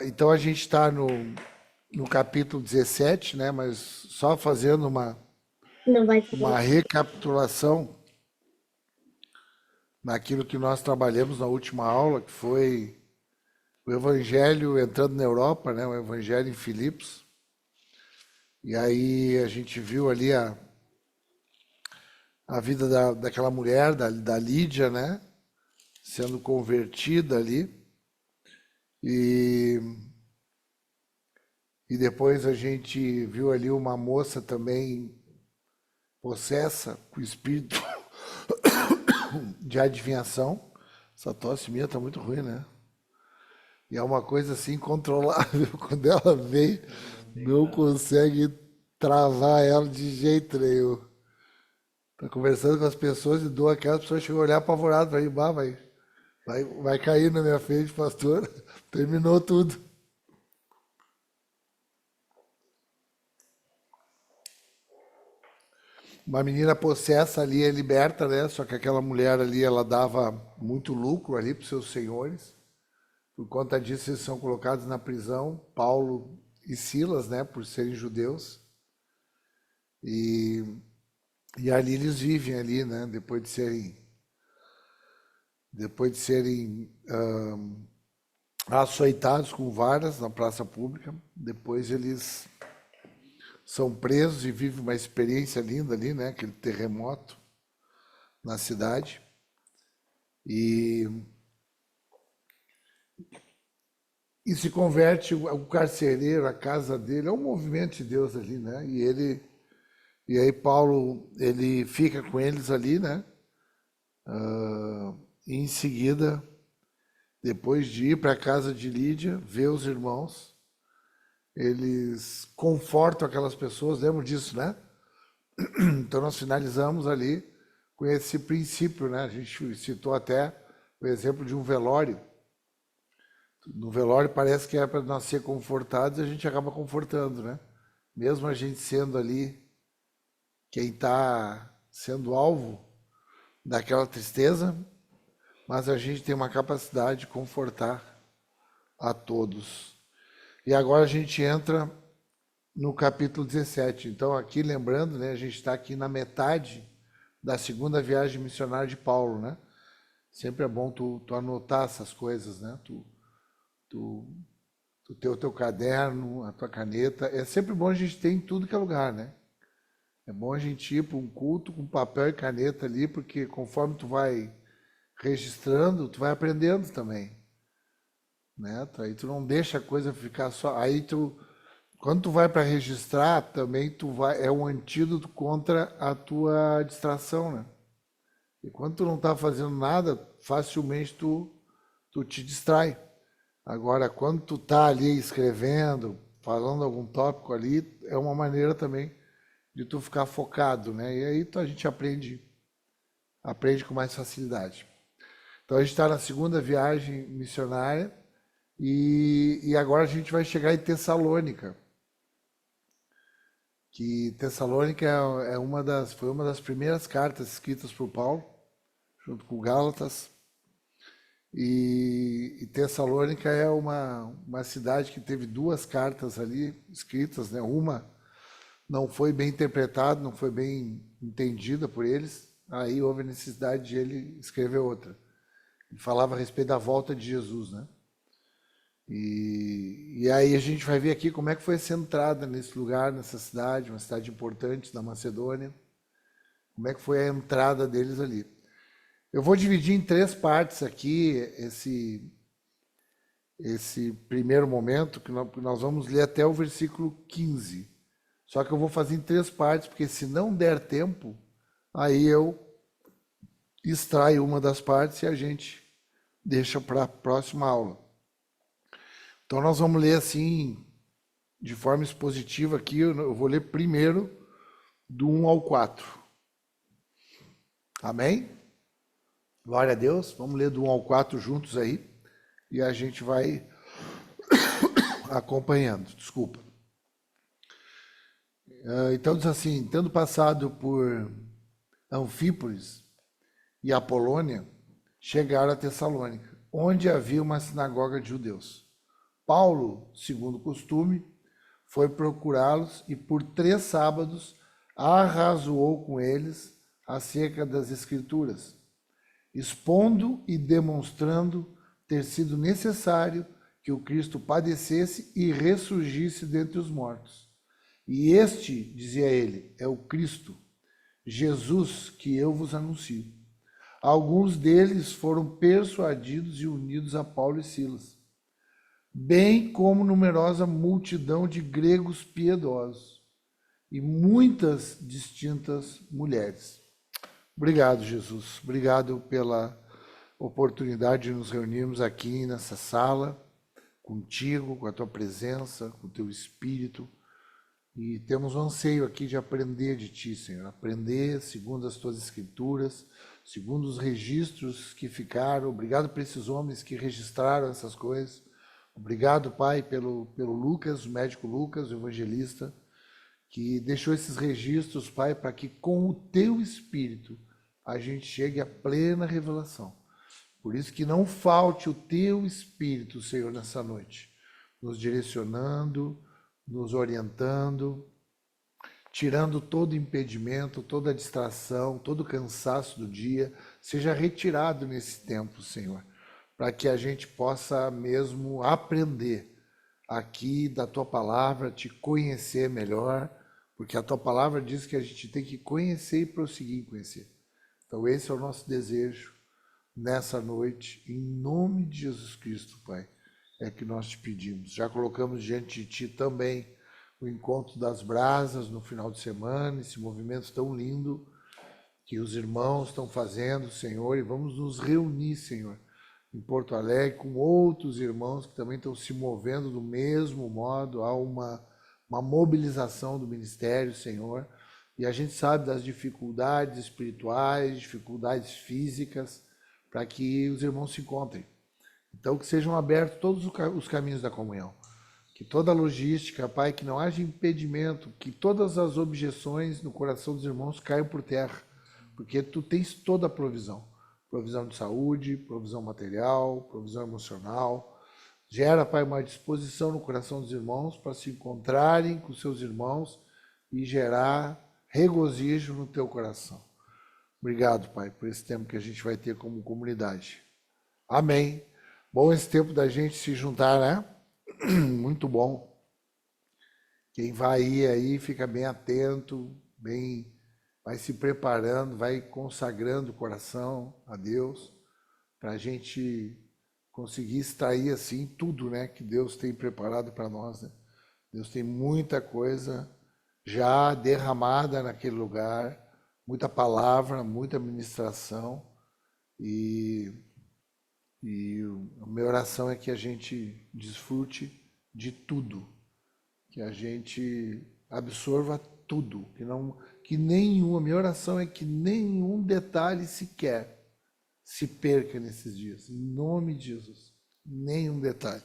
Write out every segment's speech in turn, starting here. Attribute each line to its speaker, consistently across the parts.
Speaker 1: Então a gente está no capítulo 17, né? Mas só fazendo
Speaker 2: Não vai falar.
Speaker 1: uma recapitulação naquilo que nós trabalhamos na última aula, que foi o Evangelho entrando na Europa, né? O Evangelho em Filipos. E aí a gente viu ali a vida daquela mulher, da Lídia, né? Sendo convertida ali. E, e depois a gente viu ali uma moça também possessa com espírito de adivinhação. Essa tosse minha tá muito ruim, né? E é uma coisa assim incontrolável. Quando ela vem, não consegue travar ela de jeito nenhum. Tá conversando com as pessoas e dou aquelas pessoas chegam a olhar apavorado para ir, bah, vai cair na minha frente, pastor. Terminou tudo. Uma menina possessa ali é liberta, né? Só que aquela mulher ali, ela dava muito lucro ali para os seus senhores. Por conta disso, eles são colocados na prisão, Paulo e Silas, né? Por serem judeus. E, e ali eles vivem ali, né? Depois de serem açoitados com varas na praça pública. Depois eles são presos e vivem uma experiência linda ali, né? Aquele terremoto na cidade. E se converte o carcereiro, a casa dele, é um movimento de Deus ali, né? E aí Paulo, ele fica com eles ali, né? E em seguida, depois de ir para a casa de Lídia, ver os irmãos, eles confortam aquelas pessoas, lembram disso, né? Então nós finalizamos ali com esse princípio, né? A gente citou até o exemplo de um velório. No velório parece que é para nós ser confortados e a gente acaba confortando, né? Mesmo a gente sendo ali quem está sendo alvo daquela tristeza, mas a gente tem uma capacidade de confortar a todos. E agora a gente entra no capítulo 17. Então, aqui lembrando, né, a gente está aqui na metade da segunda viagem missionária de Paulo, né? Sempre é bom tu anotar essas coisas, né? Tu, tu ter o teu caderno, a tua caneta. É sempre bom a gente ter em tudo que é lugar, né? É bom a gente ir para um culto com papel e caneta ali, porque conforme tu vai registrando, tu vai aprendendo também, né? Aí tu não deixa a coisa ficar só. Quando tu vai para registrar, também é um antídoto contra a tua distração, né? E quando tu não está fazendo nada, facilmente tu te distrai. Agora, quando tu tá ali escrevendo, falando algum tópico ali, é uma maneira também de tu ficar focado, né? E aí a gente aprende com mais facilidade. Então a gente está na segunda viagem missionária e agora a gente vai chegar em Tessalônica, que Tessalônica foi uma das primeiras cartas escritas por Paulo, junto com Gálatas. E Tessalônica é uma cidade que teve duas cartas ali escritas, né? Uma não foi bem interpretada, não foi bem entendida por eles, aí houve a necessidade de ele escrever outra. Ele falava a respeito da volta de Jesus, né? E aí a gente vai ver aqui como é que foi essa entrada nesse lugar, nessa cidade, uma cidade importante da Macedônia, como é que foi a entrada deles ali. Eu vou dividir em três partes aqui esse primeiro momento, que nós vamos ler até o versículo 15. Só que eu vou fazer em três partes, porque se não der tempo, aí eu extraio uma das partes e a gente deixa para a próxima aula. Então nós vamos ler assim, de forma expositiva aqui, eu vou ler primeiro do 1 ao 4. Amém? Glória a Deus. Vamos ler do 1 ao 4 juntos aí e a gente vai acompanhando. Desculpa. Então diz assim, tendo passado por Anfípolis e Apolônia, chegaram a Tessalônica, onde havia uma sinagoga de judeus. Paulo, segundo o costume, foi procurá-los e por 3 sábados arrazoou com eles acerca das Escrituras, expondo e demonstrando ter sido necessário que o Cristo padecesse e ressurgisse dentre os mortos. E este, dizia ele, é o Cristo, Jesus, que eu vos anuncio. Alguns deles foram persuadidos e unidos a Paulo e Silas, bem como numerosa multidão de gregos piedosos e muitas distintas mulheres. Obrigado, Jesus. Obrigado pela oportunidade de nos reunirmos aqui nessa sala, contigo, com a tua presença, com o teu Espírito. E temos um anseio aqui de aprender de ti, Senhor. Aprender segundo as tuas Escrituras, segundo os registros que ficaram. Obrigado por esses homens que registraram essas coisas. Obrigado, Pai, pelo Lucas, o médico Lucas, o evangelista, que deixou esses registros, Pai, para que com o teu Espírito a gente chegue à plena revelação. Por isso que não falte o teu Espírito, Senhor, nessa noite, nos direcionando, nos orientando, tirando todo impedimento, toda distração, todo cansaço do dia, seja retirado nesse tempo, Senhor, para que a gente possa mesmo aprender aqui da tua palavra, te conhecer melhor, porque a tua palavra diz que a gente tem que conhecer e prosseguir em conhecer. Então esse é o nosso desejo nessa noite, em nome de Jesus Cristo, Pai, é que nós te pedimos. Já colocamos diante de ti também o encontro das brasas no final de semana, esse movimento tão lindo que os irmãos estão fazendo, Senhor, e vamos nos reunir, Senhor, em Porto Alegre com outros irmãos que também estão se movendo do mesmo modo. Há uma mobilização do ministério, Senhor, e a gente sabe das dificuldades espirituais, dificuldades físicas, para que os irmãos se encontrem. Então, que sejam abertos todos os caminhos da comunhão. Que toda a logística, Pai, que não haja impedimento, que todas as objeções no coração dos irmãos caiam por terra, porque Tu tens toda a provisão. Provisão de saúde, provisão material, provisão emocional. Gera, Pai, uma disposição no coração dos irmãos para se encontrarem com seus irmãos e gerar regozijo no Teu coração. Obrigado, Pai, por esse tempo que a gente vai ter como comunidade. Amém. Bom esse tempo da gente se juntar, né? Muito bom. Quem vai ir aí fica bem atento, vai se preparando, vai consagrando o coração a Deus, para a gente conseguir extrair assim tudo, né, que Deus tem preparado para nós, né? Deus tem muita coisa já derramada naquele lugar, muita palavra, muita ministração, e a minha oração é que a gente desfrute de tudo, que a gente absorva tudo, a minha oração é que nenhum detalhe sequer se perca nesses dias, em nome de Jesus, nenhum detalhe,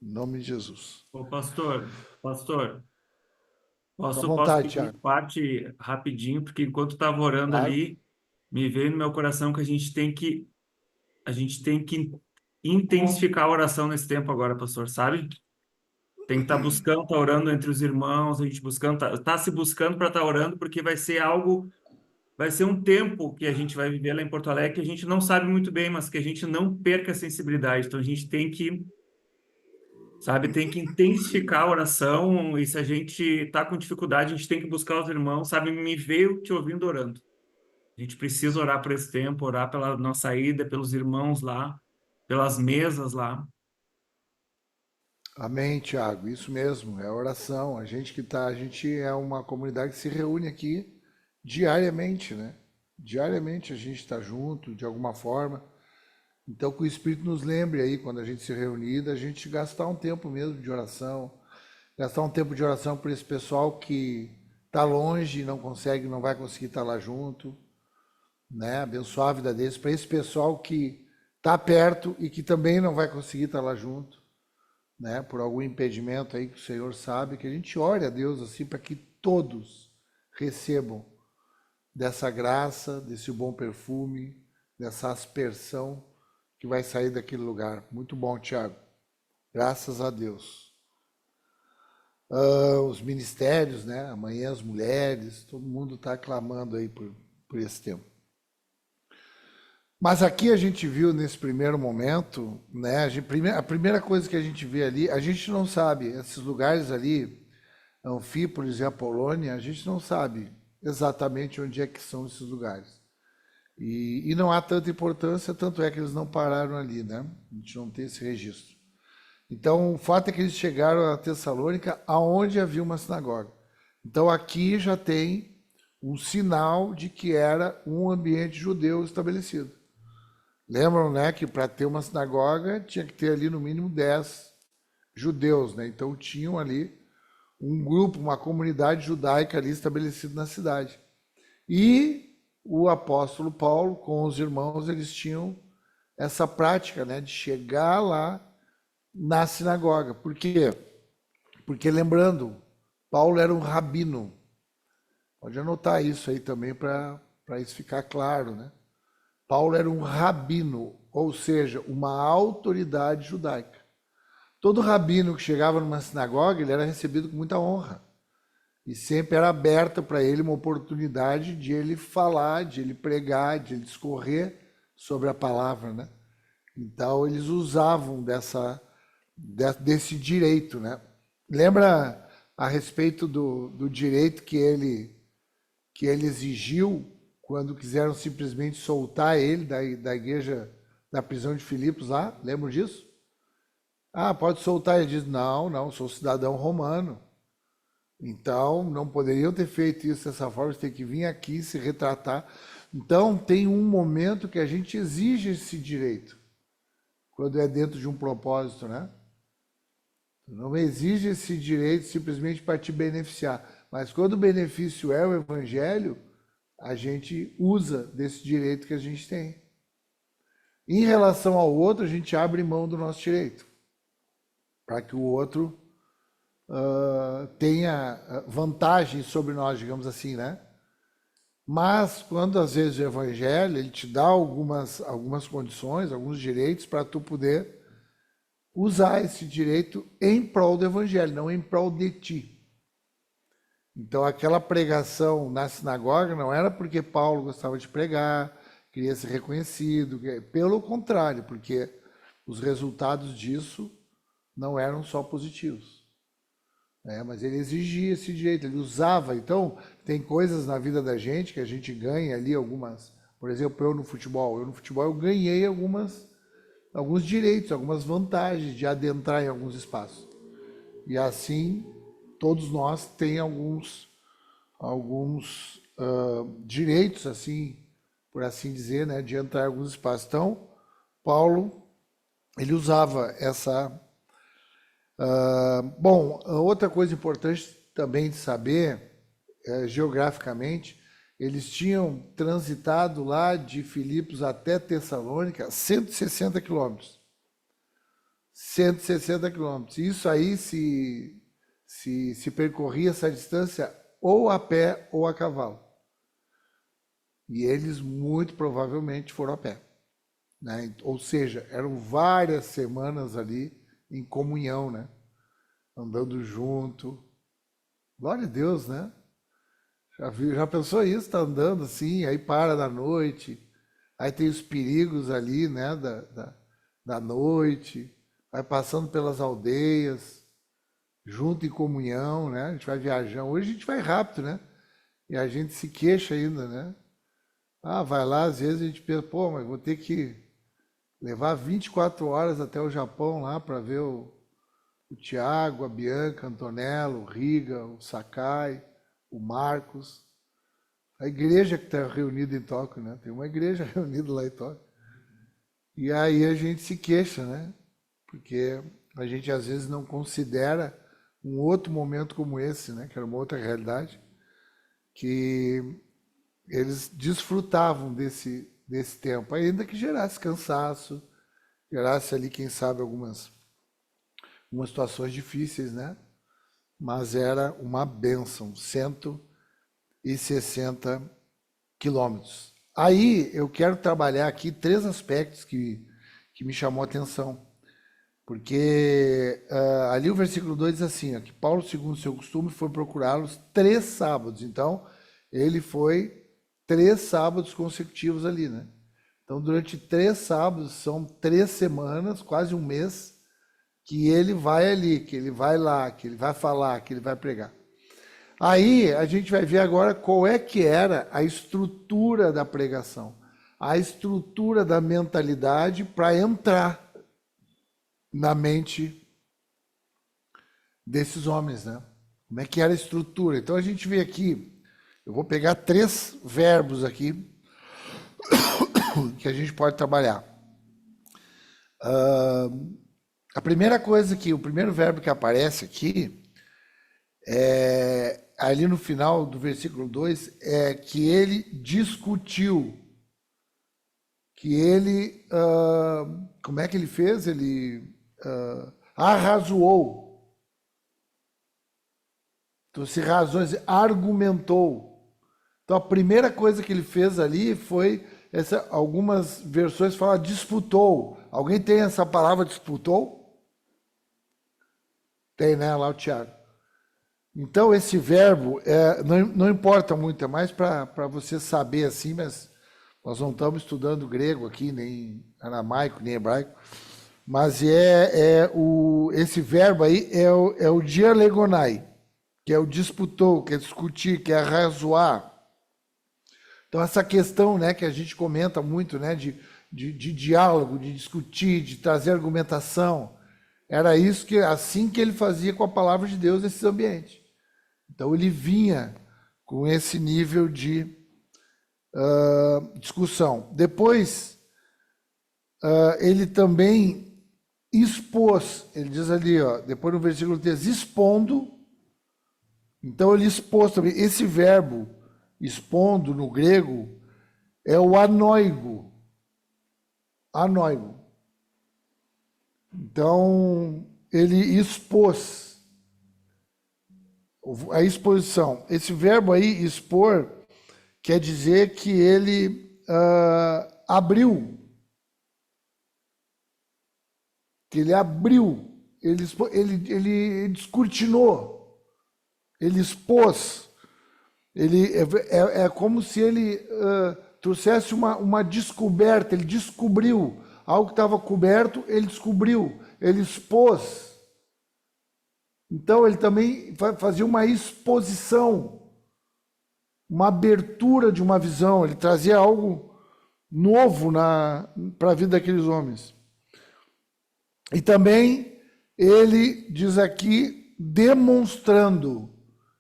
Speaker 1: em nome de Jesus.
Speaker 3: Ô, pastor,
Speaker 1: À
Speaker 3: posso
Speaker 1: vontade,
Speaker 3: pedir
Speaker 1: Tiago.
Speaker 3: parte rapidinho, porque enquanto estava orando
Speaker 1: Claro.
Speaker 3: ali, me veio no meu coração que a gente tem que intensificar a oração nesse tempo agora, pastor, sabe? Tem que estar buscando, estar orando entre os irmãos, a gente buscando, tá se buscando para estar orando, porque vai ser um tempo que a gente vai viver lá em Porto Alegre que a gente não sabe muito bem, mas que a gente não perca a sensibilidade. Então a gente tem que, sabe, tem que intensificar a oração, e se a gente está com dificuldade, a gente tem que buscar os irmãos, sabe? Me veio te ouvindo orando. A gente precisa orar por esse tempo, orar pela nossa ida, pelos irmãos lá, pelas mesas lá.
Speaker 1: Amém, Tiago, isso mesmo, é oração. A gente é uma comunidade que se reúne aqui diariamente, né? Diariamente a gente está junto, de alguma forma. Então, que o Espírito nos lembre aí, quando a gente se reunir, da gente gastar um tempo mesmo de oração, gastar um tempo de oração por esse pessoal que está longe e não vai conseguir estar lá junto, né? Abençoar a vida deles, para esse pessoal que está perto e que também não vai conseguir estar lá junto, né? Por algum impedimento aí que o Senhor sabe, que a gente ore a Deus assim para que todos recebam dessa graça, desse bom perfume, dessa aspersão que vai sair daquele lugar. Muito bom, Tiago. Graças a Deus. Os ministérios, né? Amanhã as mulheres, todo mundo está clamando aí por esse tempo. Mas aqui a gente viu nesse primeiro momento, né? A primeira coisa que a gente vê ali, a gente não sabe, esses lugares ali, Anfípolis e Apolônia, a gente não sabe exatamente onde é que são esses lugares. E não há tanta importância, tanto é que eles não pararam ali, né? A gente não tem esse registro. Então, o fato é que eles chegaram a Tessalônica, aonde havia uma sinagoga. Então, aqui já tem um sinal de que era um ambiente judeu estabelecido. Lembram, né, que para ter uma sinagoga tinha que ter ali no mínimo 10 judeus, né? Então, tinham ali um grupo, uma comunidade judaica ali estabelecida na cidade. E o apóstolo Paulo, com os irmãos, eles tinham essa prática, né, de chegar lá na sinagoga. Por quê? Porque, lembrando, Paulo era um rabino. Pode anotar isso aí também para isso ficar claro, né? Paulo era um rabino, ou seja, uma autoridade judaica. Todo rabino que chegava numa sinagoga, ele era recebido com muita honra. E sempre era aberta para ele uma oportunidade de ele falar, de ele pregar, de ele discorrer sobre a palavra, né? Então, eles usavam desse direito, né? Lembra a respeito do direito que ele exigiu quando quiseram simplesmente soltar ele da igreja, da prisão de Filipos lá? Lembram disso? Ah, pode soltar. Ele diz, não, sou cidadão romano. Então, não poderiam ter feito isso dessa forma, você tem que vir aqui se retratar. Então, tem um momento que a gente exige esse direito, quando é dentro de um propósito, né? Não exige esse direito simplesmente para te beneficiar, mas quando o benefício é o evangelho, a gente usa desse direito que a gente tem. Em relação ao outro, a gente abre mão do nosso direito, para que o outro tenha vantagem sobre nós, digamos assim, né? Mas quando às vezes o evangelho ele te dá algumas condições, alguns direitos para tu poder usar esse direito em prol do evangelho, não em prol de ti. Então aquela pregação na sinagoga não era porque Paulo gostava de pregar, queria ser reconhecido, pelo contrário, porque os resultados disso não eram só positivos. Mas ele exigia esse direito, ele usava. Então, tem coisas na vida da gente que a gente ganha ali algumas. Por exemplo, eu no futebol eu ganhei alguns direitos, algumas vantagens de adentrar em alguns espaços. E assim, todos nós temos alguns direitos, assim, por assim dizer, né, de entrar em alguns espaços. Então, Paulo, ele usava essa... Bom, outra coisa importante também de saber, geograficamente, eles tinham transitado lá de Filipos até Tessalônica 160 quilômetros. 160 quilômetros. Isso aí se percorria essa distância ou a pé ou a cavalo. E eles muito provavelmente foram a pé, né? Ou seja, eram várias semanas ali em comunhão, né? Andando junto. Glória a Deus, né? Já pensou isso? Tá andando assim, aí para da noite, aí tem os perigos ali, né? Da noite, vai passando pelas aldeias, junto em comunhão, né? A gente vai viajando. Hoje a gente vai rápido, né? E a gente se queixa ainda, né? Ah, vai lá, às vezes a gente pensa, pô, mas vou ter que levar 24 horas até o Japão lá para ver o Tiago, a Bianca, Antonello, o Riga, o Sakai, o Marcos. A igreja que está reunida em Tóquio, né? Tem uma igreja reunida lá em Tóquio. E aí a gente se queixa, né? Porque a gente às vezes não considera um outro momento como esse, né? Que era uma outra realidade, que eles desfrutavam desse tempo, ainda que gerasse cansaço, gerasse ali, quem sabe, algumas situações difíceis, né? Mas era uma bênção, 160 quilômetros. Aí eu quero trabalhar aqui 3 aspectos que me chamou a atenção, Porque ali o versículo 2 diz assim, ó, que Paulo, segundo seu costume, foi procurá-los 3 sábados. Então, ele foi 3 sábados consecutivos ali, né? Então, durante 3 sábados, são 3 semanas, quase um mês, que ele vai ali, que ele vai lá, que ele vai falar, que ele vai pregar. Aí a gente vai ver agora qual é que era a estrutura da pregação, a estrutura da mentalidade para entrar na mente desses homens, né? Como é que era a estrutura? Então a gente vê aqui, eu vou pegar 3 verbos aqui que a gente pode trabalhar. A primeira coisa o primeiro verbo que aparece aqui, ali no final do versículo 2, é que ele discutiu, que ele, como é que ele fez? Ele arrazoou. Então, se razões, argumentou. Então, a primeira coisa que ele fez ali foi, algumas versões falam disputou. Alguém tem essa palavra disputou? Tem, né? Lá o Tiago. Então, esse verbo, não importa muito, é mais para você saber assim, mas nós não estamos estudando grego aqui, nem aramaico, nem hebraico, mas esse verbo aí é o dialegonai, que é o disputou, que é discutir, que é arrazoar. Então, essa questão, né, que a gente comenta muito, né, de diálogo, de discutir, de trazer argumentação, era isso assim que ele fazia com a palavra de Deus nesses ambientes. Então, ele vinha com esse nível de discussão. Depois, ele também expôs, ele diz ali, ó, depois no versículo 3, expondo. Então, ele expôs também. Esse verbo, expondo, no grego, é o anoigo. Anoigo. Então, ele expôs a exposição. Esse verbo aí, expor, quer dizer que ele abriu. Que ele abriu. Ele descortinou. Ele expôs. Ele é como se ele trouxesse uma descoberta. Ele descobriu algo que estava coberto. Ele descobriu. Ele expôs. Então ele também fazia uma exposição, uma abertura de uma visão. Ele trazia algo novo para a vida daqueles homens. E também ele diz aqui demonstrando.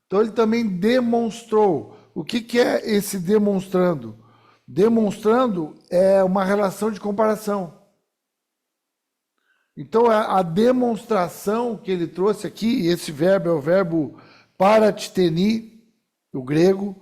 Speaker 1: Então ele também demonstrou. O que é esse demonstrando? Demonstrando é uma relação de comparação. Então a demonstração que ele trouxe aqui, esse verbo é o verbo paratiteni, o grego,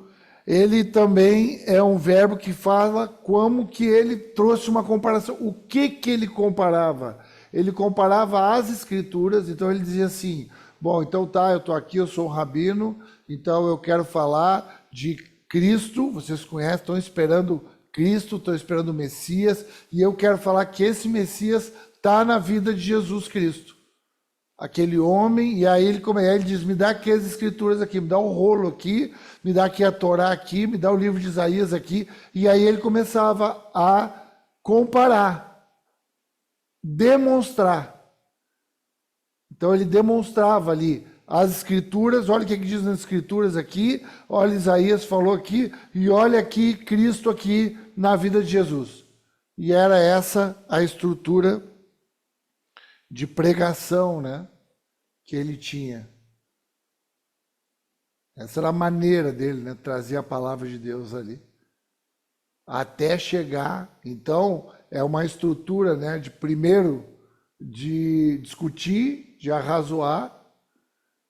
Speaker 1: ele também é um verbo que fala como que ele trouxe uma comparação. O que ele comparava? Ele comparava as escrituras, então ele dizia assim, bom, então tá, eu estou aqui, eu sou um rabino, então eu quero falar de Cristo, vocês conhecem, estão esperando Cristo, estão esperando o Messias, e eu quero falar que esse Messias está na vida de Jesus Cristo. Aquele homem, e aí ele diz, me dá aqui as escrituras aqui, me dá o rolo aqui, me dá aqui a Torá aqui, me dá o livro de Isaías aqui, e aí ele começava a comparar, demonstrar. Então ele demonstrava ali as escrituras, olha o que diz nas escrituras aqui, olha Isaías falou aqui, e olha aqui Cristo aqui na vida de Jesus. E era essa a estrutura de pregação, né, que ele tinha. Essa era a maneira dele, né, trazer a palavra de Deus ali. Até chegar, então, é uma estrutura, né, primeiro de discutir, de arrazoar,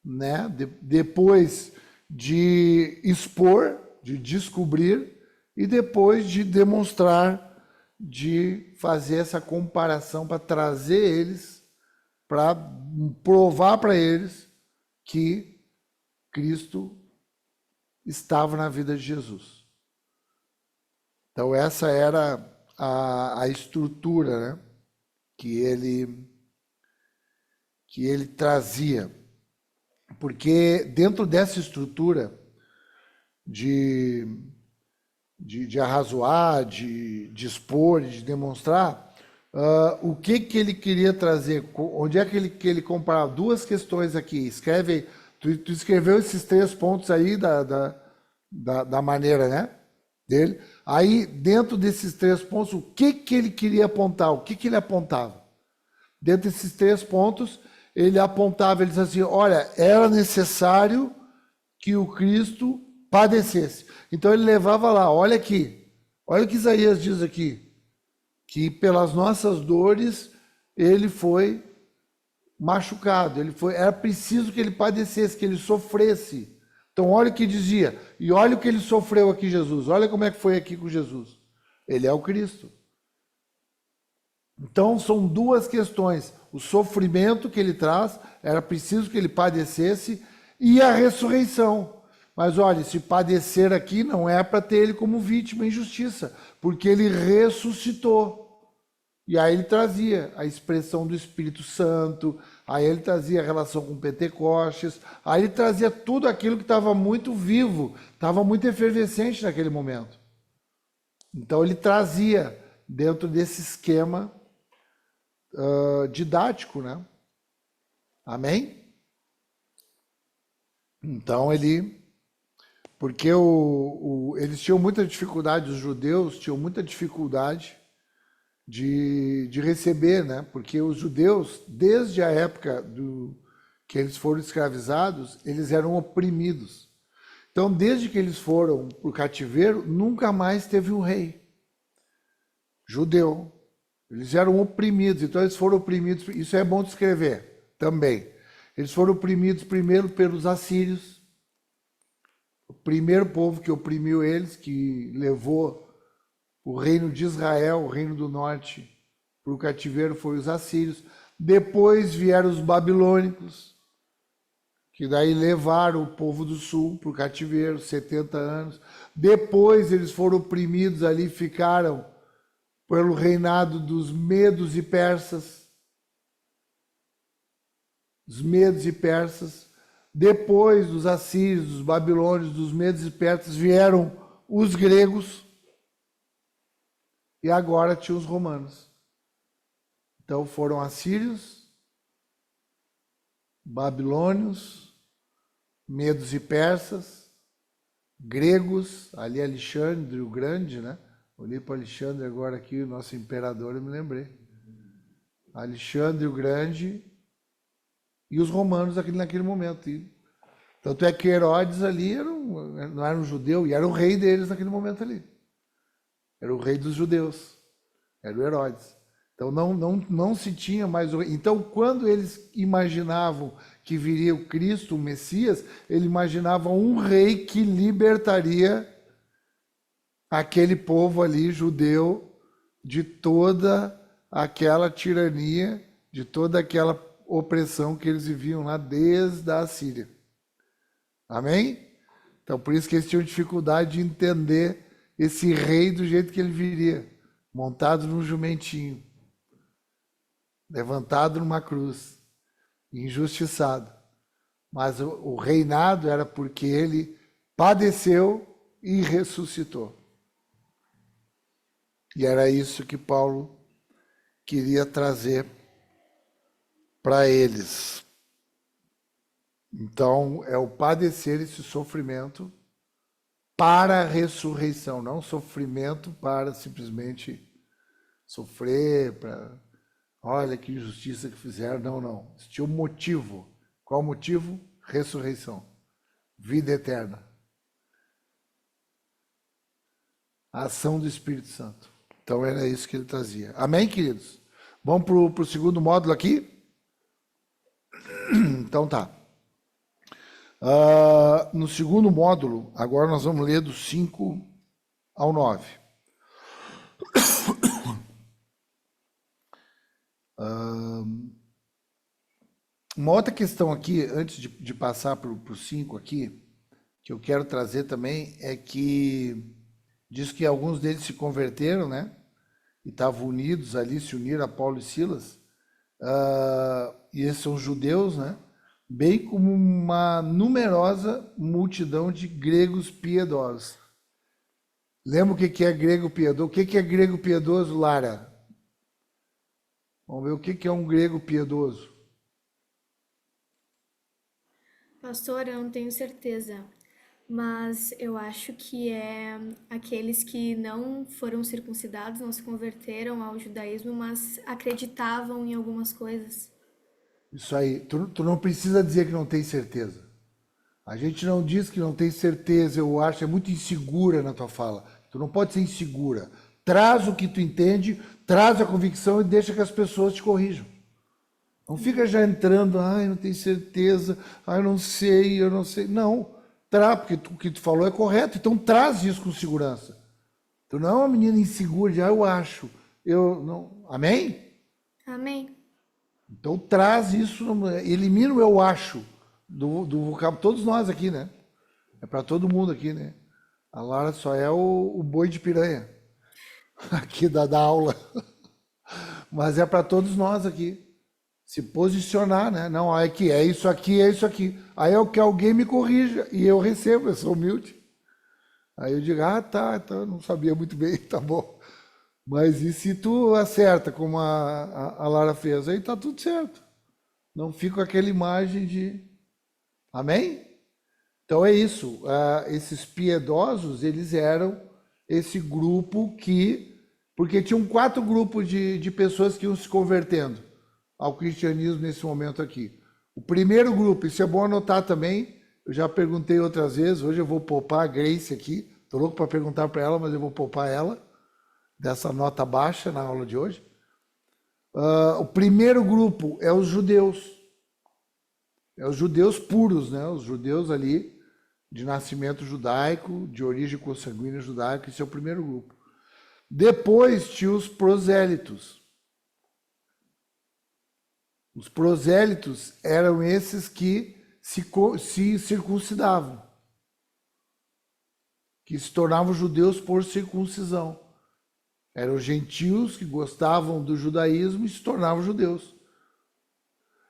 Speaker 1: né, depois de expor, de descobrir, e depois de demonstrar, de fazer essa comparação para trazer eles, para provar para eles que Cristo estava na vida de Jesus. Então essa era a estrutura, né, que ele que ele trazia. Porque dentro dessa estrutura de arrazoar, de expor, de demonstrar, o que ele queria trazer, onde é que ele comparava? Duas questões aqui, escreve aí. Tu escreveu esses 3 pontos aí da maneira, né, dele. Aí, dentro desses 3 pontos, o que ele queria apontar? O que ele apontava? Dentro desses 3 pontos, ele apontava, ele dizia assim, olha, era necessário que o Cristo padecesse. Então ele levava lá, olha aqui, olha o que Isaías diz aqui, que pelas nossas dores ele foi machucado, era preciso que ele padecesse, que ele sofresse. Então olha o que dizia, e olha o que ele sofreu aqui, Jesus, olha como é que foi aqui com Jesus. Ele é o Cristo. Então são 2 questões, o sofrimento que ele traz, era preciso que ele padecesse, e a ressurreição. Mas olha, se padecer aqui não é para ter ele como vítima em justiça, porque ele ressuscitou. E aí ele trazia a expressão do Espírito Santo, aí ele trazia a relação com Pentecostes, aí ele trazia tudo aquilo que estava muito vivo, estava muito efervescente naquele momento. Então ele trazia dentro desse esquema didático, né? Amém? Então porque eles tinham muita dificuldade, os judeus tinham muita dificuldade de receber, né? Porque os judeus, desde a época que eles foram escravizados, eles eram oprimidos. Então, desde que eles foram para o cativeiro, nunca mais teve um rei judeu. Eles eram oprimidos, então eles foram oprimidos, isso é bom descrever também. Eles foram oprimidos primeiro pelos assírios, o primeiro povo que oprimiu eles, que levou o reino de Israel, o reino do norte, para o cativeiro, foi os assírios. Depois vieram os babilônicos, que daí levaram o povo do sul para o cativeiro, 70 anos. Depois eles foram oprimidos ali, ficaram pelo reinado dos medos e persas. Os medos e persas. Depois dos assírios, dos babilônios, dos medos e persas, vieram os gregos. E agora tinha os romanos. Então foram assírios, babilônios, medos e persas, gregos, ali Alexandre o Grande, né? Olhei para Alexandre agora aqui, o nosso imperador, eu me lembrei. Alexandre o Grande e os romanos naquele momento. Tanto é que Herodes ali não era um judeu, e era o rei deles naquele momento ali. Era o rei dos judeus, era o Herodes. Então não se tinha mais o rei. Então, quando eles imaginavam que viria o Cristo, o Messias, eles imaginavam um rei que libertaria aquele povo ali, judeu, de toda aquela tirania, de toda aquela opressão que eles viviam lá desde a Síria. Amém? Então, por isso que eles tinham dificuldade de entender esse rei do jeito que ele viria, montado num jumentinho, levantado numa cruz, injustiçado. Mas o reinado era porque ele padeceu e ressuscitou. E era isso que Paulo queria trazer para eles. Então, é o padecer esse sofrimento para a ressurreição, não sofrimento para simplesmente sofrer, para olha que injustiça que fizeram, não. Isso tinha um motivo. Qual o motivo? Ressurreição, vida eterna, a ação do Espírito Santo. Então era isso que ele trazia. Amém, queridos? Vamos para o segundo módulo aqui? Então tá. No segundo módulo, agora nós vamos ler do 5 ao 9. Uma outra questão aqui, antes de passar para o 5 aqui, que eu quero trazer também, é que diz que alguns deles se converteram, né? E estavam unidos ali, se uniram a Paulo e Silas. e esses são os judeus, né? Bem como uma numerosa multidão de gregos piedosos. Lembra o que é grego piedoso? O que é grego piedoso, Lara? Vamos ver o que é um grego piedoso.
Speaker 2: Pastor, eu não tenho certeza, mas eu acho que é aqueles que não foram circuncidados, não se converteram ao judaísmo, mas acreditavam em algumas coisas.
Speaker 1: Isso aí. Tu não precisa dizer que não tem certeza. A gente não diz que não tem certeza, eu acho, é muito insegura na tua fala. Tu não pode ser insegura. Traz o que tu entende, traz a convicção e deixa que as pessoas te corrijam. Não fica já entrando, ai, não tenho certeza, ai, eu não sei. Não, porque o que tu falou é correto, então traz isso com segurança. Tu não é uma menina insegura de, eu acho, eu não. Amém?
Speaker 2: Amém.
Speaker 1: Então traz isso, elimina o eu acho do vocábulo, todos nós aqui, né? É para todo mundo aqui, né? A Lara só é o boi de piranha aqui da aula, mas é para todos nós aqui se posicionar, né? Não, é que é isso aqui, é isso aqui. Aí é o que alguém me corrija e eu recebo, eu sou humilde. Aí eu digo, tá, eu não sabia muito bem, tá bom. Mas e se tu acerta, como a Lara fez, aí tá tudo certo. Não fica com aquela imagem de... Amém? Então é isso. Esses piedosos, eles eram esse grupo que... Porque tinham 4 grupos de pessoas que iam se convertendo ao cristianismo nesse momento aqui. O primeiro grupo, isso é bom anotar também, eu já perguntei outras vezes, hoje eu vou poupar a Grace aqui, estou louco para perguntar para ela, mas eu vou poupar ela dessa nota baixa na aula de hoje. O primeiro grupo é os judeus puros, né? Os judeus ali de nascimento judaico, de origem consanguínea judaica, esse é o primeiro grupo. Depois tinha os prosélitos. Os prosélitos eram esses que se circuncidavam, que se tornavam judeus por circuncisão. Eram gentios que gostavam do judaísmo e se tornavam judeus.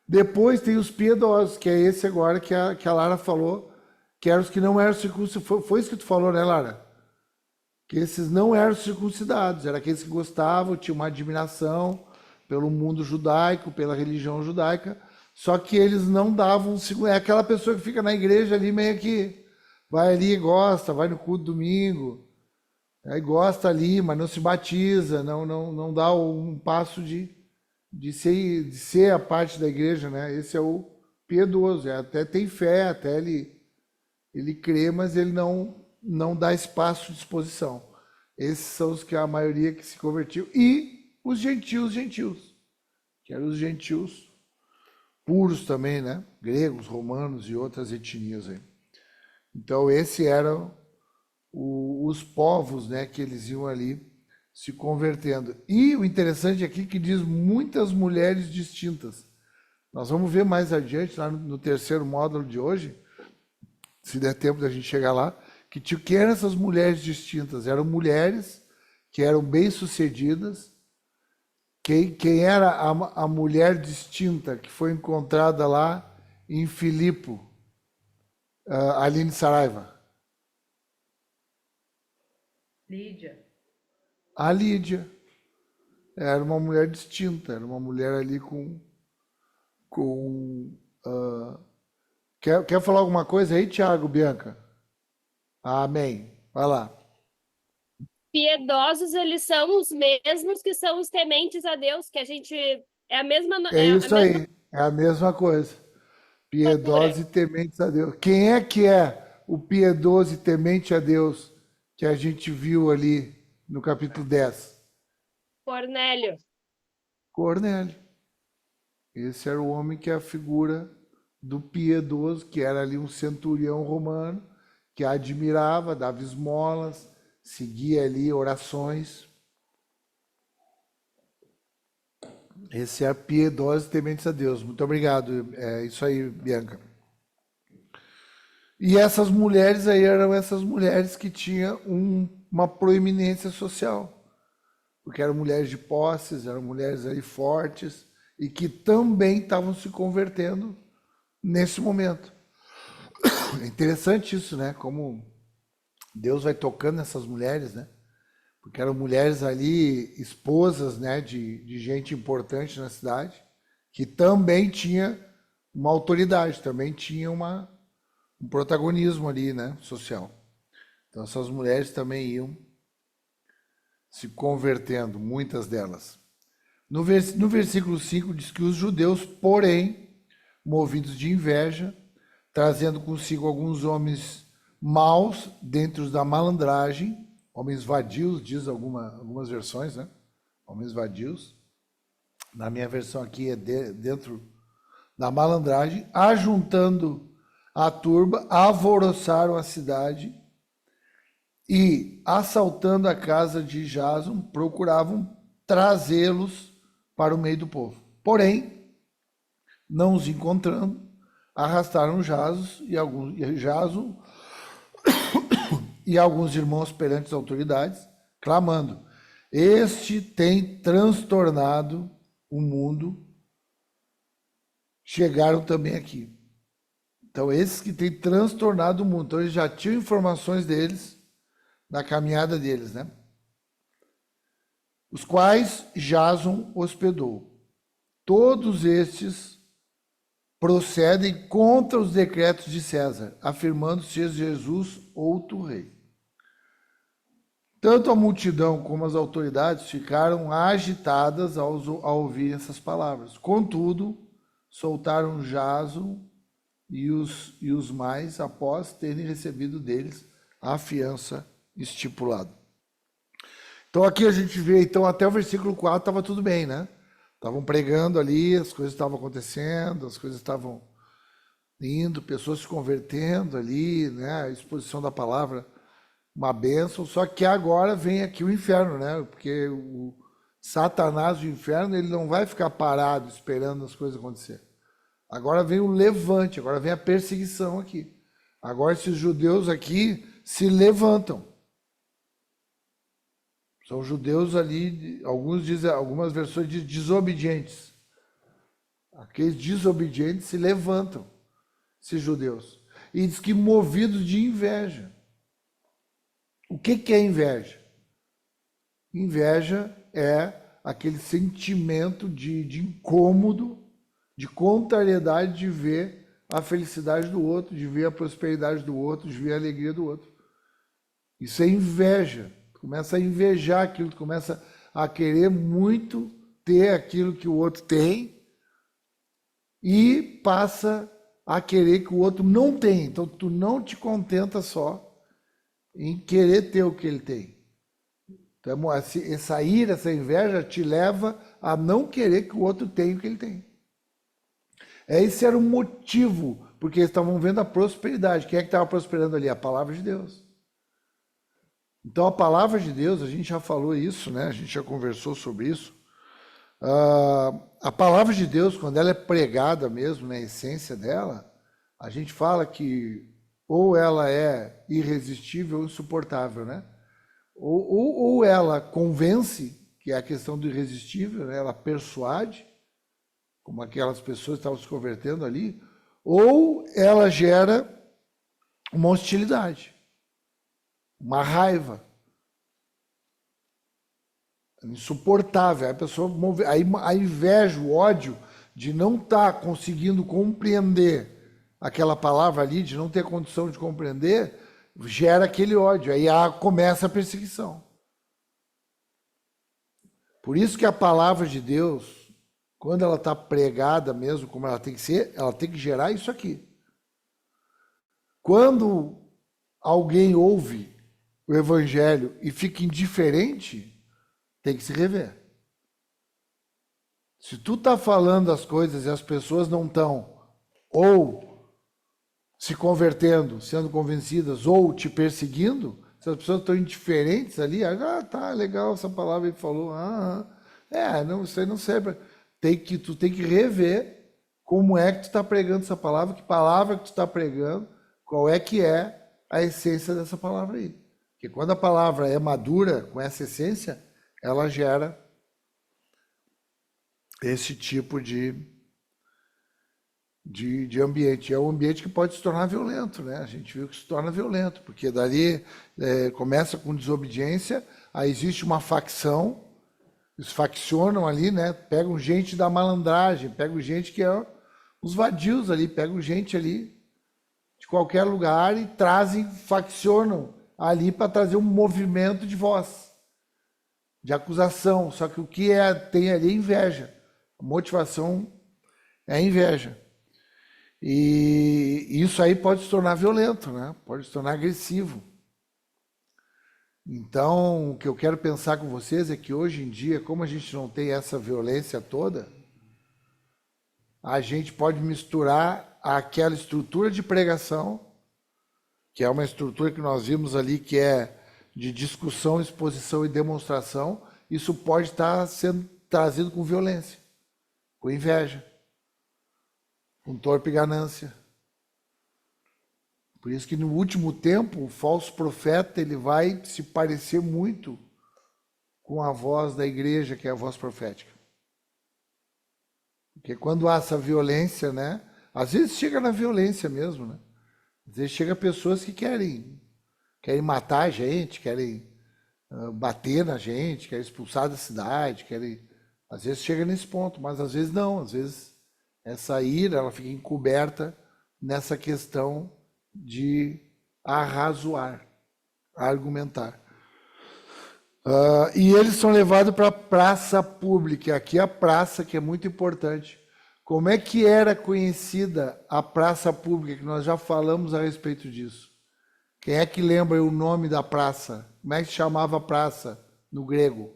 Speaker 1: Depois tem os piedosos, que é esse agora que a Lara falou, que eram os que não eram circuncidados. Foi isso que tu falou, né, Lara? Que esses não eram circuncidados, eram aqueles que gostavam, tinham uma admiração pelo mundo judaico, pela religião judaica, só que eles não davam... É aquela pessoa que fica na igreja ali meio que vai ali e gosta, vai no culto domingo, aí gosta ali, mas não se batiza, não dá um passo de ser a parte da igreja, né? Esse é o piedoso, até tem fé, até ele crê, mas ele não dá espaço de exposição. Esses são os que a maioria que se convertiu. E os gentios, que eram os gentios puros também, né? Gregos, romanos e outras etnias aí. Então, esses eram os povos, né, que eles iam ali se convertendo. E o interessante aqui é que diz muitas mulheres distintas. Nós vamos ver mais adiante, lá no terceiro módulo de hoje, se der tempo da gente chegar lá, que eram essas mulheres distintas? Eram mulheres que eram bem-sucedidas. Quem era a mulher distinta que foi encontrada lá em Filipo? Aline Saraiva.
Speaker 4: Lídia.
Speaker 1: A Lídia. Era uma mulher distinta, era uma mulher ali Quer falar alguma coisa aí, Tiago, Bianca? Amém. Vai lá.
Speaker 5: Piedosos, eles são os mesmos que são os tementes a Deus, que a gente é a mesma
Speaker 1: É
Speaker 5: é a
Speaker 1: isso
Speaker 5: mesma
Speaker 1: aí, é a mesma coisa.
Speaker 5: cultura.
Speaker 1: Piedosos e tementes a Deus. Quem é que é o piedoso e temente a Deus que a gente viu ali no capítulo 10?
Speaker 5: Cornélio.
Speaker 1: Cornélio. Esse era o homem que é a figura do piedoso, que era ali um centurião romano, que admirava, dava esmolas, seguia ali orações. Esse é piedoso e temente a Deus. Muito obrigado. É isso aí, Bianca. E essas mulheres aí eram essas mulheres que tinham uma proeminência social. Porque eram mulheres de posses, eram mulheres aí fortes. e que também estavam se convertendo nesse momento. É interessante isso, né? Como Deus vai tocando nessas mulheres, né? Porque eram mulheres ali, esposas, né, de gente importante na cidade, que também tinha uma autoridade, também tinha um protagonismo ali, né, social. Então essas mulheres também iam se convertendo, muitas delas. No versículo 5 diz que os judeus, porém, movidos de inveja, trazendo consigo alguns homens maus, dentre os da malandragem, homens vadios, diz algumas versões, né? Homens vadios. Na minha versão aqui é dentro da malandragem, ajuntando a turba, alvoroçaram a cidade e, assaltando a casa de Jason, procuravam trazê-los para o meio do povo. Porém, não os encontrando, arrastaram Jason e alguns irmãos perante as autoridades, clamando: este tem transtornado o mundo, chegaram também aqui. Então, esses que têm transtornado o mundo, então eles já tinham informações deles, da caminhada deles, né? Os quais Jason hospedou. Todos estes procedem contra os decretos de César, afirmando ser Jesus outro rei. Tanto a multidão como as autoridades ficaram agitadas ao ouvir essas palavras. Contudo, soltaram Jason e os mais após terem recebido deles a fiança estipulada. Então aqui a gente vê, então até o versículo 4 estava tudo bem, né? Estavam pregando ali, as coisas estavam acontecendo, as coisas estavam indo, pessoas se convertendo ali, né? A exposição da palavra, uma bênção. Só que agora vem aqui o inferno, né? Porque o Satanás do inferno, ele não vai ficar parado esperando as coisas acontecer. Agora vem o levante, agora vem a perseguição aqui. Agora esses judeus aqui se levantam. São judeus ali, alguns dizem, algumas versões dizem desobedientes. Aqueles desobedientes se levantam, esses judeus. E diz que movidos de inveja. O que é inveja? Inveja é aquele sentimento de incômodo, de contrariedade de ver a felicidade do outro, de ver a prosperidade do outro, de ver a alegria do outro. Isso é inveja. Tu começa a invejar aquilo, tu começa a querer muito ter aquilo que o outro tem e passa a querer que o outro não tem. Então tu não te contenta só em querer ter o que ele tem. Então, essa ira, essa inveja te leva a não querer que o outro tenha o que ele tem. Esse era o motivo, porque eles estavam vendo a prosperidade. Quem é que estava prosperando ali? A palavra de Deus. Então, a palavra de Deus, a gente já falou isso, né? A gente já conversou sobre isso. A palavra de Deus, quando ela é pregada mesmo, na essência dela, a gente fala que ou ela é irresistível ou insuportável, né? Ou ela convence, que é a questão do irresistível, né? Ela persuade, como aquelas pessoas que estavam se convertendo ali, ou ela gera uma hostilidade, uma raiva insuportável. A pessoa a inveja, o ódio de não estar conseguindo compreender aquela palavra ali, de não ter condição de compreender, gera aquele ódio. Aí começa a perseguição. Por isso que a palavra de Deus, quando ela está pregada mesmo, como ela tem que ser, ela tem que gerar isso aqui. Quando alguém ouve o evangelho e fica indiferente, tem que se rever. Se tu está falando as coisas e as pessoas não estão ou se convertendo, sendo convencidas, ou te perseguindo, se as pessoas estão indiferentes ali, tá, legal essa palavra ele falou, não, isso aí não serve. Tu tem que rever como é que tu está pregando essa palavra, que palavra que tu está pregando, qual é que é a essência dessa palavra aí. Porque quando a palavra é madura, com essa essência, ela gera esse tipo de ambiente. É um ambiente que pode se tornar violento, né? A gente viu que se torna violento, porque dali começa com desobediência, aí existe uma facção, eles faccionam ali, né? Pegam gente da malandragem, pegam gente que é os vadios ali, pegam gente ali de qualquer lugar e trazem, faccionam ali para trazer um movimento de voz, de acusação. Só que o que tem ali é inveja. A motivação é a inveja. E isso aí pode se tornar violento, né? Pode se tornar agressivo. Então, o que eu quero pensar com vocês é que hoje em dia, como a gente não tem essa violência toda, a gente pode misturar aquela estrutura de pregação, que é uma estrutura que nós vimos ali, que é de discussão, exposição e demonstração. Isso pode estar sendo trazido com violência, com inveja, com torpe ganância. Por isso que no último tempo, o falso profeta ele vai se parecer muito com a voz da igreja, que é a voz profética. Porque quando há essa violência, né? Às vezes chega na violência mesmo, né? Às vezes chega pessoas que querem matar a gente, querem bater na gente, querem expulsar da cidade, às vezes chega nesse ponto, mas às vezes não, às vezes essa ira ela fica encoberta nessa questão de arrazoar, argumentar. E eles são levados para a praça pública. Aqui é a praça, que é muito importante. Como é que era conhecida a praça pública, que nós já falamos a respeito disso? Quem é que lembra o nome da praça? Como é que se chamava a praça no grego?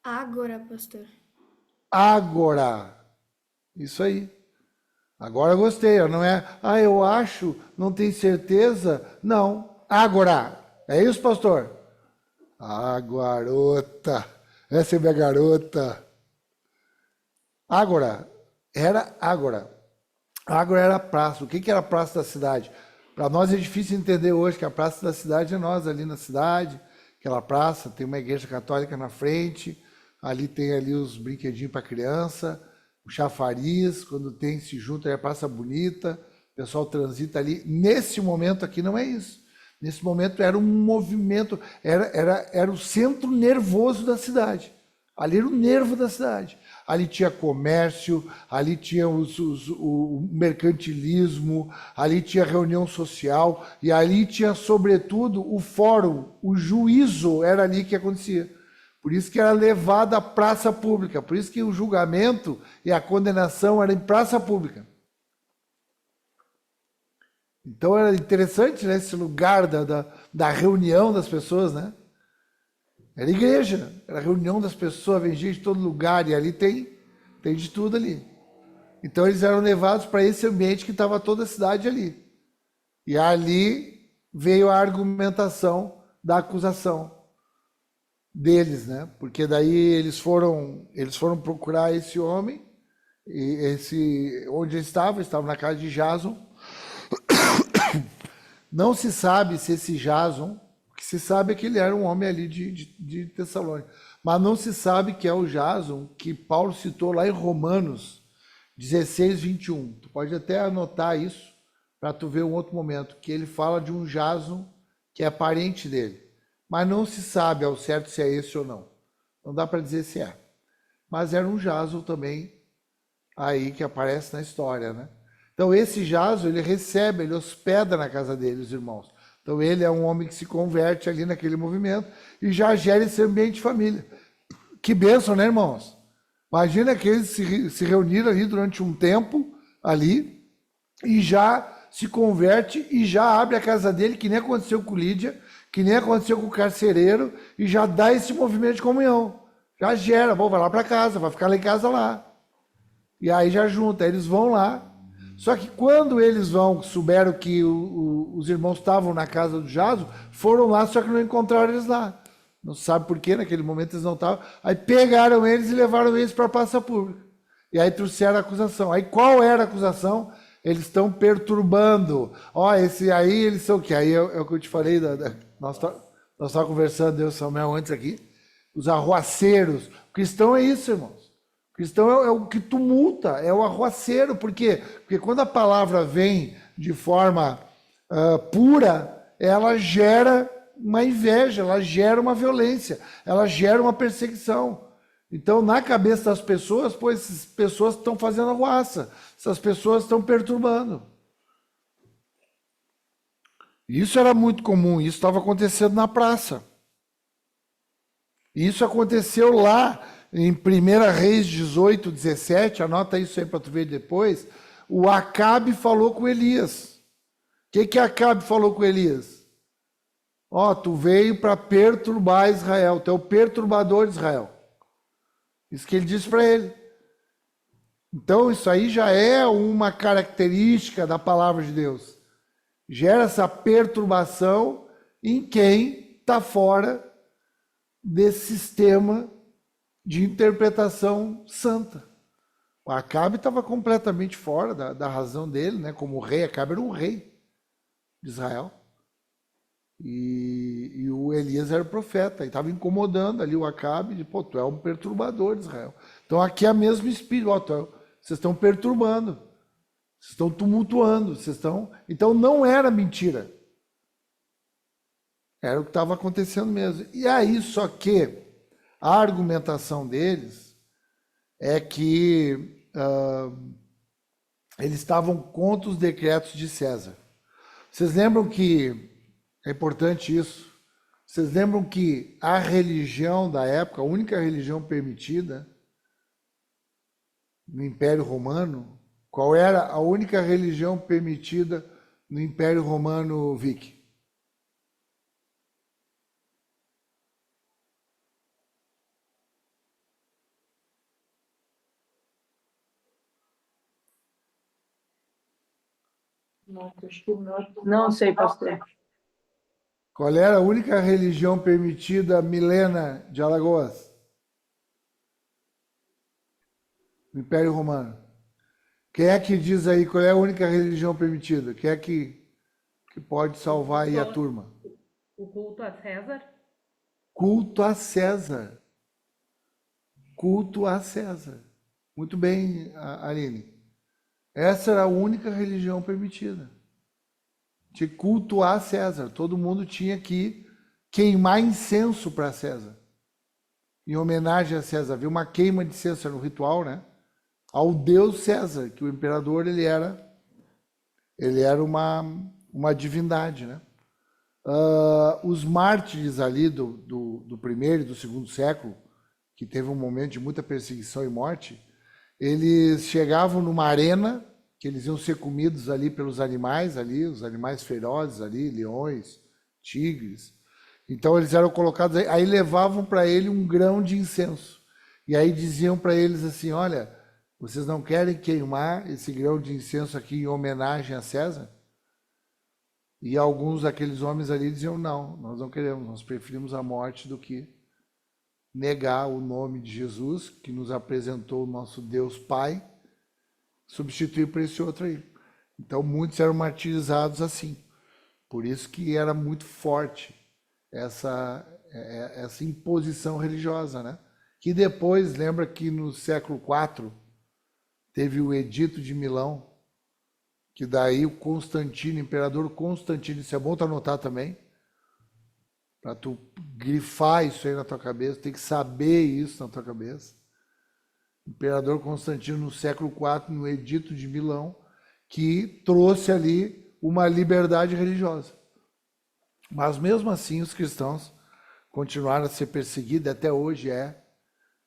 Speaker 2: Ágora, pastor.
Speaker 1: Ágora. Isso aí. Agora gostei, não é, eu acho, não tenho certeza. Não, ágora. É isso, pastor? Garota. Essa é minha garota. Ágora. Era ágora. Ágora era a praça. O que era a praça da cidade? Para nós é difícil entender hoje que a praça da cidade é nós ali na cidade. Aquela praça, tem uma igreja católica na frente, ali tem ali os brinquedinhos para criança, o chafariz, quando se junta, é a praça bonita, o pessoal transita ali. Nesse momento aqui não é isso. Nesse momento era um movimento, era o centro nervoso da cidade. Ali era o nervo da cidade. Ali tinha comércio, ali tinha o mercantilismo, ali tinha reunião social, e ali tinha, sobretudo, o fórum, o juízo era ali que acontecia. Por isso que era levado à praça pública, por isso que o julgamento e a condenação eram em praça pública. Então era interessante, né, esse lugar da reunião das pessoas, né? Era igreja, era reunião das pessoas, vem gente de todo lugar, e ali tem de tudo ali. Então eles eram levados para esse ambiente que estava toda a cidade ali. E ali veio a argumentação da acusação deles, né? Porque daí eles foram procurar esse homem, e onde ele estava na casa de Jason. Não se sabe se esse Jason, o que se sabe é que ele era um homem ali de Tessalônica, mas não se sabe que é o Jason que Paulo citou lá em Romanos 16, 21. Tu pode até anotar isso para tu ver um outro momento, que ele fala de um Jason que é parente dele, mas não se sabe ao certo se é esse ou não. Não dá para dizer se é. Mas era um Jason também aí que aparece na história, né? Então esse Jason, ele hospeda na casa dele, os irmãos. Então ele é um homem que se converte ali naquele movimento e já gera esse ambiente de família. Que bênção, né, irmãos? Imagina que eles se reuniram ali durante um tempo ali e já se converte e já abre a casa dele, que nem aconteceu com Lídia, que nem aconteceu com o carcereiro, e já dá esse movimento de comunhão. Já gera, vai lá para casa, vai ficar lá em casa lá. E aí já junta, eles vão lá. Só que quando eles souberam que os irmãos estavam na casa do Jason, foram lá, só que não encontraram eles lá. Não sabe por quê, naquele momento eles não estavam. Aí pegaram eles e levaram eles para a praça pública. E aí trouxeram a acusação. Aí qual era a acusação? Eles estão perturbando. Esse aí, eles são o quê? Aí é o que eu te falei, nós estávamos conversando, eu e o Samuel, antes aqui. Os arruaceiros. O cristão é isso, irmãos. Cristão é o que tumulta, é o arruaceiro. Por quê? Porque quando a palavra vem de forma pura, ela gera uma inveja, ela gera uma violência, ela gera uma perseguição. Então, na cabeça das pessoas, pô, essas pessoas estão fazendo arruaça, essas pessoas estão perturbando. Isso era muito comum, isso estava acontecendo na praça. Isso aconteceu lá em 1 Reis 18, 17, anota isso aí para tu ver depois. O Acabe falou com Elias. O que Acabe falou com Elias? Ó, tu veio para perturbar Israel, tu é o perturbador de Israel. Isso que ele disse para ele. Então, isso aí já é uma característica da palavra de Deus. Gera essa perturbação em quem está fora desse sistema de interpretação santa. O Acabe estava completamente fora da razão dele, né? Como rei. Acabe era um rei de Israel. E o Elias era o profeta, e estava incomodando ali o Acabe, de, pô, tu é um perturbador de Israel. Então aqui é o mesmo espírito, ó, vocês estão perturbando, vocês estão tumultuando, vocês estão... Então não era mentira. Era o que estava acontecendo mesmo. E aí, só que a argumentação deles é que eles estavam contra os decretos de César. Vocês lembram que, é importante isso, vocês lembram que a religião da época, a única religião permitida no Império Romano, qual era a única religião permitida no Império Romano, Vicky?
Speaker 4: Não sei, pastor.
Speaker 1: Qual era a única religião permitida, Milena de Alagoas? No Império Romano. Quem é que diz aí qual é a única religião permitida? Quem é que pode salvar aí a turma?
Speaker 4: O culto a César?
Speaker 1: Culto a César. Culto a César. Muito bem, Aline. Essa era a única religião permitida. Tinha que cultuar César. Todo mundo tinha que queimar incenso para César. Em homenagem a César. Havia uma queima de incenso no ritual, né? Ao deus César, que o imperador ele era uma divindade, né? Os mártires ali do primeiro e do segundo século, que teve um momento de muita perseguição e morte, eles chegavam numa arena, que eles iam ser comidos ali pelos animais ali, os animais ferozes ali, leões, tigres. Então eles eram colocados aí levavam para ele um grão de incenso. E aí diziam para eles assim, olha, vocês não querem queimar esse grão de incenso aqui em homenagem a César? E alguns daqueles homens ali diziam, não, nós não queremos, nós preferimos a morte do que negar o nome de Jesus, que nos apresentou o nosso Deus Pai, substituir por esse outro aí. Então muitos eram martirizados assim. Por isso que era muito forte essa imposição religiosa, né? Que depois, lembra que no século IV teve o Edito de Milão, que daí o Constantino, imperador Constantino, isso é bom tu anotar também, para tu grifar isso aí na tua cabeça, tem que saber isso na tua cabeça. Imperador Constantino no século IV, no Edito de Milão, que trouxe ali uma liberdade religiosa. Mas mesmo assim os cristãos continuaram a ser perseguidos, até hoje é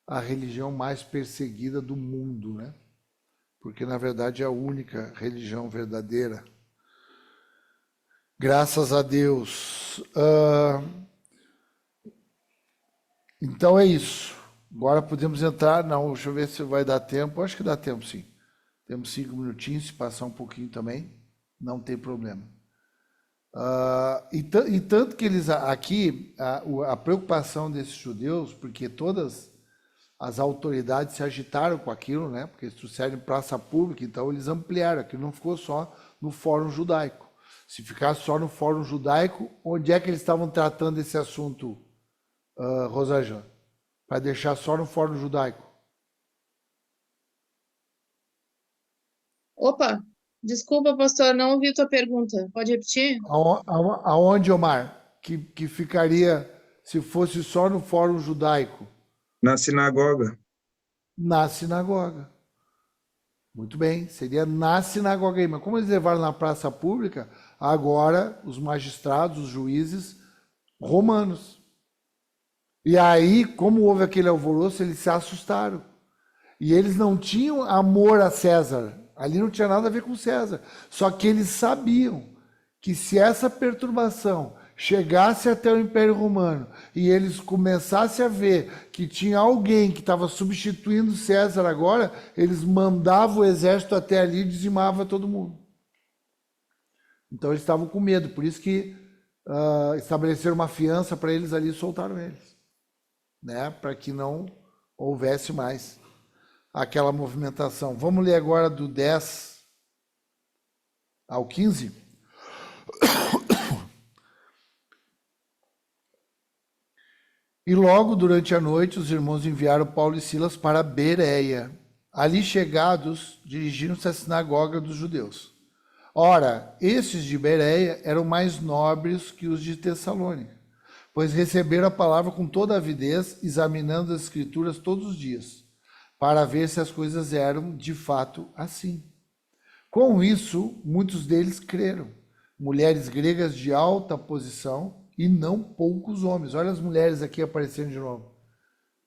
Speaker 1: a religião mais perseguida do mundo, né? Porque na verdade é a única religião verdadeira. Graças a Deus. Então é isso. Agora podemos entrar. Não, deixa eu ver se vai dar tempo. Acho que dá tempo, sim. Temos 5 minutinhos, se passar um pouquinho também, não tem problema. E tanto que eles aqui, a preocupação desses judeus, porque todas as autoridades se agitaram com aquilo, né? Porque eles trouxeram em praça pública, então eles ampliaram. Aquilo não ficou só no Fórum Judaico. Se ficasse só no Fórum Judaico, onde é que eles estavam tratando esse assunto, Rosângela? Para deixar só no Fórum Judaico?
Speaker 6: Opa, desculpa, pastor, não ouvi tua pergunta. Pode repetir?
Speaker 1: Aonde, Omar? Que ficaria se fosse só no fórum judaico?
Speaker 7: Na sinagoga.
Speaker 1: Na sinagoga. Muito bem, seria na sinagoga aí. Mas como eles levaram na praça pública, agora os magistrados, os juízes romanos. E aí, como houve aquele alvoroço, eles se assustaram. E eles não tinham amor a César. Ali não tinha nada a ver com César. Só que eles sabiam que se essa perturbação chegasse até o Império Romano e eles começassem a ver que tinha alguém que estava substituindo César agora, eles mandavam o exército até ali e dizimavam todo mundo. Então eles estavam com medo, por isso que estabeleceram uma fiança para eles ali e soltaram eles, né? Para que não houvesse mais aquela movimentação. Vamos ler agora do 10 ao 15. E logo durante a noite os irmãos enviaram Paulo e Silas para Bereia. Ali chegados, dirigiram-se à sinagoga dos judeus. Ora, estes de Bereia eram mais nobres que os de Tessalônica, pois receberam a palavra com toda avidez, examinando as escrituras todos os dias, para ver se as coisas eram de fato assim. Com isso, muitos deles creram, mulheres gregas de alta posição e não poucos homens. Olha as mulheres aqui aparecendo de novo.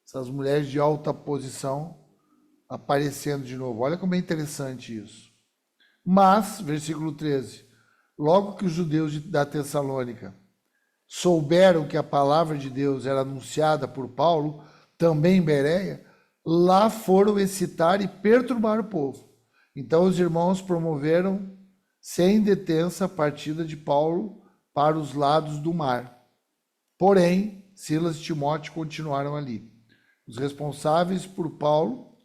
Speaker 1: Essas mulheres de alta posição aparecendo de novo. Olha como é interessante isso. Mas, versículo 13, logo que os judeus da Tessalônica souberam que a palavra de Deus era anunciada por Paulo, também em Bereia, lá foram excitar e perturbar o povo. Então os irmãos promoveram sem detença a partida de Paulo para os lados do mar. Porém, Silas e Timóteo continuaram ali. Os responsáveis por Paulo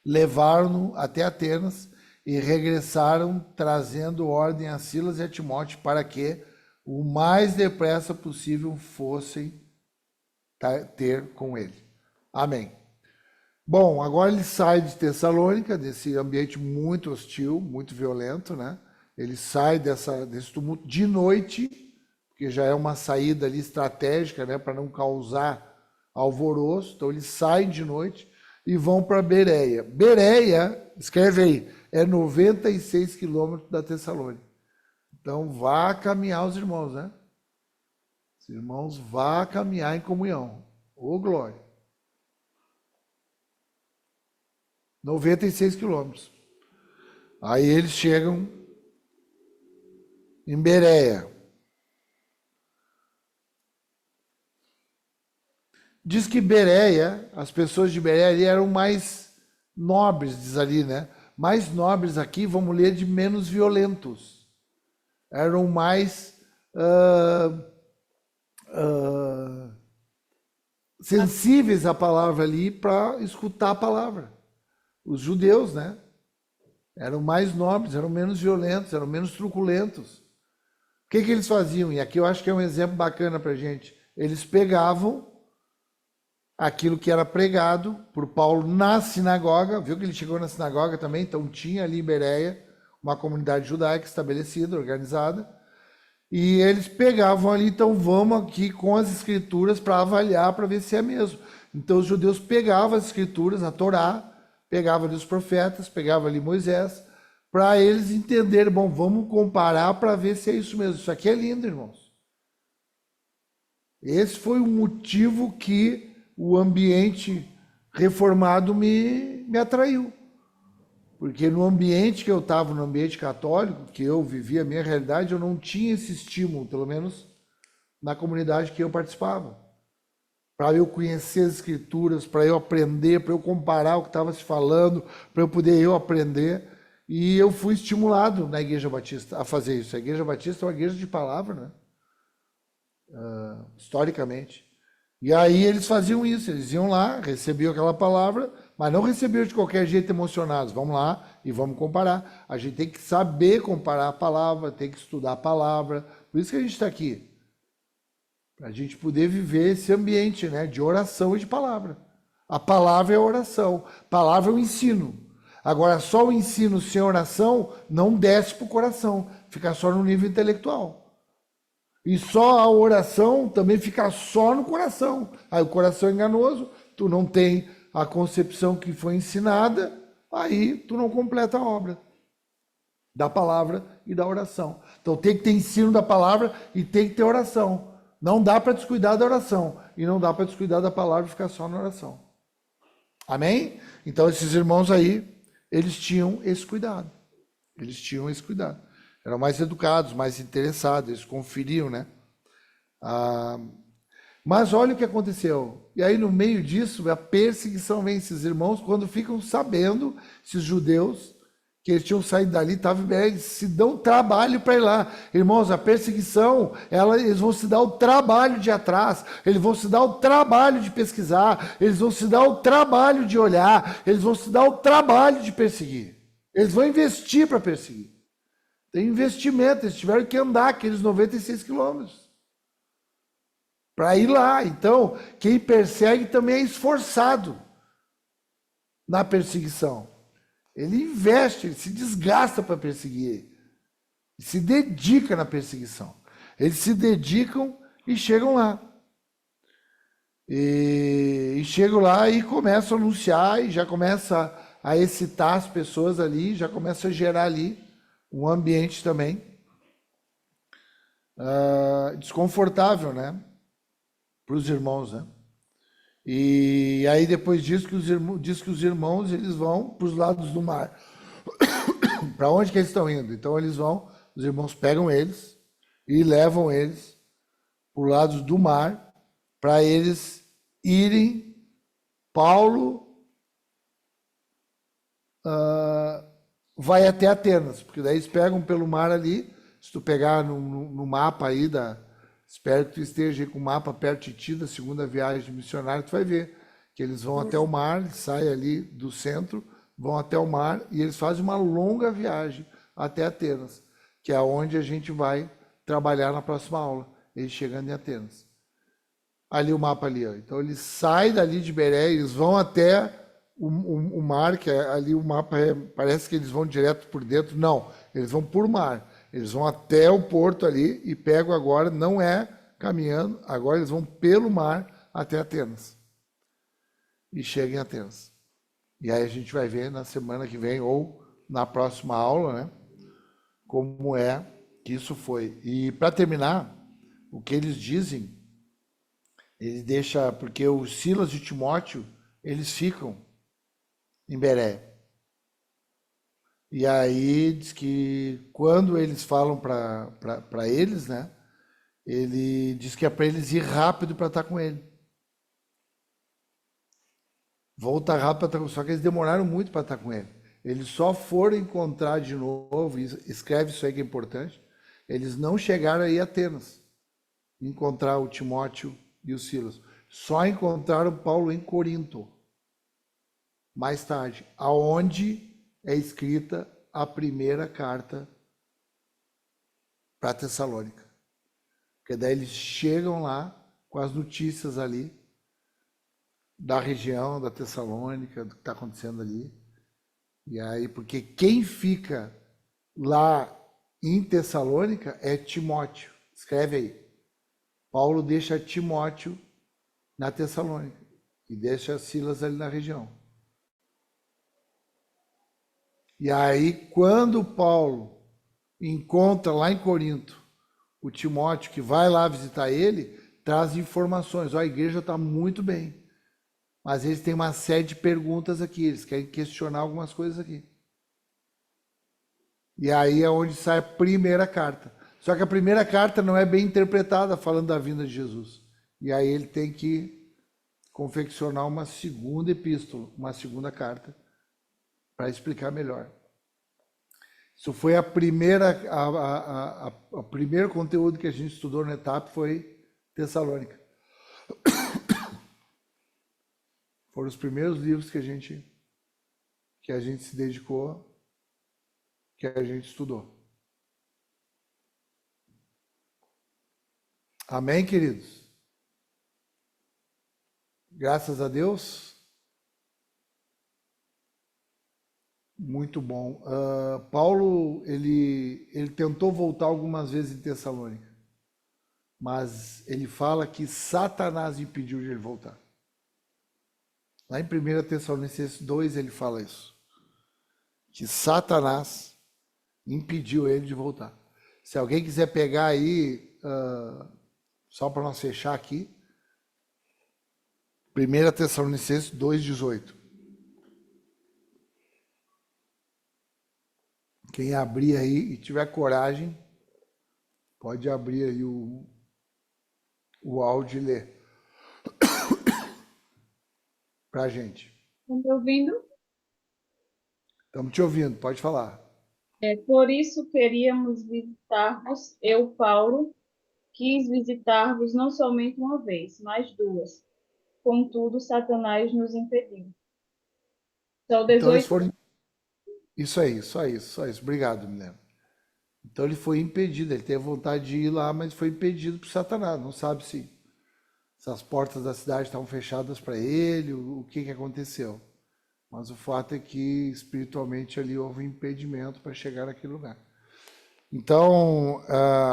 Speaker 1: levaram-no até Atenas e regressaram trazendo ordem a Silas e a Timóteo para que o mais depressa possível fossem ter com ele. Amém. Bom, agora ele sai de Tessalônica, desse ambiente muito hostil, muito violento, né? Ele sai desse tumulto de noite, que já é uma saída ali estratégica, né, para não causar alvoroço. Então eles saem de noite e vão para Bereia. Bereia, escreve aí, é 96 quilômetros da Tessalônica. Então vá caminhar os irmãos, né? Os irmãos vá caminhar em comunhão. Ô glória! 96 quilômetros. Aí eles chegam em Bereia. Diz que Bereia, as pessoas de Bereia ali eram mais nobres, diz ali, né? Mais nobres aqui, vamos ler, de menos violentos. Eram mais sensíveis à palavra ali para escutar a palavra. Os judeus, né? Eram mais nobres, eram menos violentos, eram menos truculentos. O que eles faziam? E aqui eu acho que é um exemplo bacana para a gente. Eles pegavam aquilo que era pregado por Paulo na sinagoga, viu que ele chegou na sinagoga também, então tinha ali em Bereia uma comunidade judaica estabelecida, organizada, e eles pegavam ali, então vamos aqui com as escrituras para avaliar, para ver se é mesmo. Então os judeus pegavam as escrituras, a Torá, pegavam ali os profetas, pegavam ali Moisés, para eles entenderem, bom, vamos comparar para ver se é isso mesmo. Isso aqui é lindo, irmãos. Esse foi o motivo que o ambiente reformado me atraiu. Porque no ambiente que eu estava, no ambiente católico, que eu vivia a minha realidade, eu não tinha esse estímulo, pelo menos na comunidade que eu participava. Para eu conhecer as escrituras, para eu aprender, para eu comparar o que estava se falando, para eu poder aprender. E eu fui estimulado na Igreja Batista a fazer isso. A Igreja Batista é uma igreja de palavra, né? Historicamente. E aí eles faziam isso, eles iam lá, recebiam aquela palavra, mas não recebiam de qualquer jeito emocionados. Vamos lá e vamos comparar. A gente tem que saber comparar a palavra, tem que estudar a palavra. Por isso que a gente está aqui. Para a gente poder viver esse ambiente, né, de oração e de palavra. A palavra é a oração, a palavra é o ensino. Agora, só o ensino sem oração não desce para o coração, fica só no nível intelectual. E só a oração também fica só no coração. Aí o coração é enganoso, tu não tem a concepção que foi ensinada, aí tu não completa a obra da palavra e da oração. Então tem que ter ensino da palavra e tem que ter oração. Não dá para descuidar da oração e não dá para descuidar da palavra e ficar só na oração. Amém? Então esses irmãos aí, eles tinham esse cuidado. Eles tinham esse cuidado. Eram mais educados, mais interessados, eles conferiam, né? Mas olha o que aconteceu. E aí, no meio disso, a perseguição vem. Esses irmãos, quando ficam sabendo, esses judeus, que eles tinham saído dali, eles se dão trabalho para ir lá. Irmãos, a perseguição, eles vão se dar o trabalho de ir atrás, eles vão se dar o trabalho de pesquisar, eles vão se dar o trabalho de olhar, eles vão se dar o trabalho de perseguir. Eles vão investir para perseguir. Tem investimento, eles tiveram que andar aqueles 96 quilômetros para ir lá. Então, quem persegue também é esforçado na perseguição. Ele investe, ele se desgasta para perseguir. Ele se dedica na perseguição. Eles se dedicam e chegam lá. E chegam lá e começam a anunciar, e já começa a excitar as pessoas ali, já começa a gerar ali um ambiente também desconfortável, né? Para os irmãos, né? E aí depois diz que os irmãos eles vão para os lados do mar. Para onde que eles estão indo? Então eles vão, os irmãos pegam eles e levam eles para os lados do mar para eles irem. Paulo vai até Atenas, porque daí eles pegam pelo mar ali. Se tu pegar no mapa aí espero que tu esteja aí com o mapa perto de ti da segunda viagem de missionário, tu vai ver que eles vão até o mar, eles saem ali do centro, vão até o mar e eles fazem uma longa viagem até Atenas, que é onde a gente vai trabalhar na próxima aula, eles chegando em Atenas. Ali o mapa ali, ó. Então eles saem dali de Beré, eles vão até o mar, que é, ali o mapa parece que eles vão direto por dentro, não, eles vão por mar. Eles vão até o porto ali e pegam agora, não é caminhando, agora eles vão pelo mar até Atenas. E chegam em Atenas. E aí a gente vai ver na semana que vem, ou na próxima aula, né? Como é que isso foi. E para terminar, o que eles dizem, ele deixa, porque o Silas e o Timóteo, eles ficam em Beré. E aí diz que quando eles falam para eles, né? Ele diz que é para eles ir rápido para estar com ele. Volta rápido, só que eles demoraram muito para estar com ele. Eles só foram encontrar de novo, escreve isso aí que é importante, eles não chegaram aí a Atenas, encontrar o Timóteo e o Silas. Só encontraram Paulo em Corinto, mais tarde, aonde é escrita a primeira carta para Tessalônica. Porque daí eles chegam lá com as notícias ali da região da Tessalônica, do que está acontecendo ali. E aí, porque quem fica lá em Tessalônica é Timóteo. Escreve aí. Paulo deixa Timóteo na Tessalônica e deixa Silas ali na região. E aí, quando Paulo encontra lá em Corinto o Timóteo, que vai lá visitar ele, traz informações. Ó, a igreja está muito bem, mas eles têm uma série de perguntas aqui, eles querem questionar algumas coisas aqui. E aí é onde sai a primeira carta. Só que a primeira carta não é bem interpretada falando da vinda de Jesus. E aí ele tem que confeccionar uma segunda epístola, uma segunda carta, para explicar melhor. Isso foi a primeira, o primeiro conteúdo que a gente estudou na etapa foi Tessalônica. Foram os primeiros livros que a gente se dedicou, que a gente estudou. Amém, queridos? Graças a Deus. Muito bom. Paulo, ele tentou voltar algumas vezes em Tessalônica, mas ele fala que Satanás impediu de ele voltar. Lá em 1 Tessalonicenses 2 ele fala isso, que Satanás impediu ele de voltar. Se alguém quiser pegar aí, só para nós fechar aqui, 1 Tessalonicenses 2,18. Quem abrir aí e tiver coragem, pode abrir aí o áudio e ler para a gente.
Speaker 6: Estão me ouvindo?
Speaker 1: Estamos te ouvindo, pode falar.
Speaker 6: Por isso queríamos visitar-vos, eu, Paulo, quis visitar-vos não somente uma vez, mas duas. Contudo, Satanás nos impediu. Então,
Speaker 1: Então eles
Speaker 6: 18.
Speaker 1: foram. Isso aí, só isso, só isso. Obrigado, Milena. Então ele foi impedido, ele teve vontade de ir lá, mas foi impedido por Satanás. Não sabe se as portas da cidade estavam fechadas para ele, o que aconteceu. Mas o fato é que espiritualmente ali houve um impedimento para chegar naquele lugar. Então,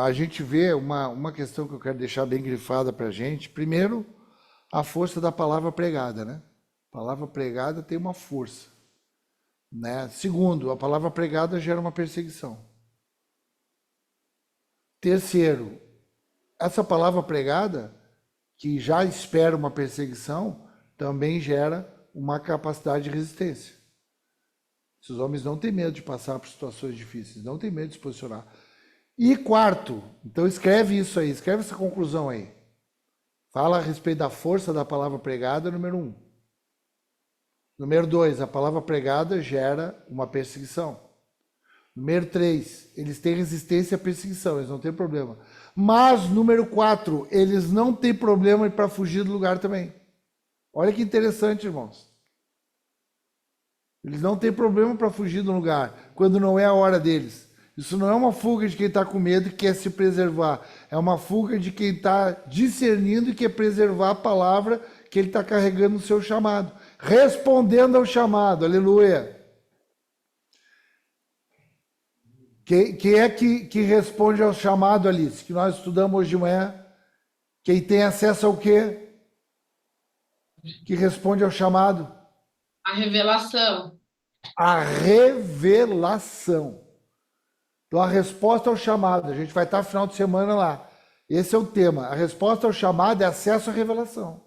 Speaker 1: a gente vê uma questão que eu quero deixar bem grifada para a gente. Primeiro, a força da palavra pregada, né? A palavra pregada tem uma força, né? Segundo, a palavra pregada gera uma perseguição. Terceiro, essa palavra pregada, que já espera uma perseguição, também gera uma capacidade de resistência. Esses homens não têm medo de passar por situações difíceis, não têm medo de se posicionar. E quarto, então escreve isso aí, escreve essa conclusão aí. Fala a respeito da força da palavra pregada, número 1. Número 2, a palavra pregada gera uma perseguição. Número 3, eles têm resistência à perseguição, eles não têm problema. Mas, número 4, eles não têm problema para fugir do lugar também. Olha que interessante, irmãos. Eles não têm problema para fugir do lugar, quando não é a hora deles. Isso não é uma fuga de quem está com medo e quer se preservar. É uma fuga de quem está discernindo e quer preservar a palavra que ele está carregando no seu chamado. Respondendo ao chamado, aleluia. Quem é que responde ao chamado, Alice? Que nós estudamos hoje de manhã. Quem tem acesso ao quê? Que responde ao chamado?
Speaker 6: A revelação.
Speaker 1: A revelação. Então, a resposta ao chamado. A gente vai estar no final de semana lá. Esse é o tema. A resposta ao chamado é acesso à revelação.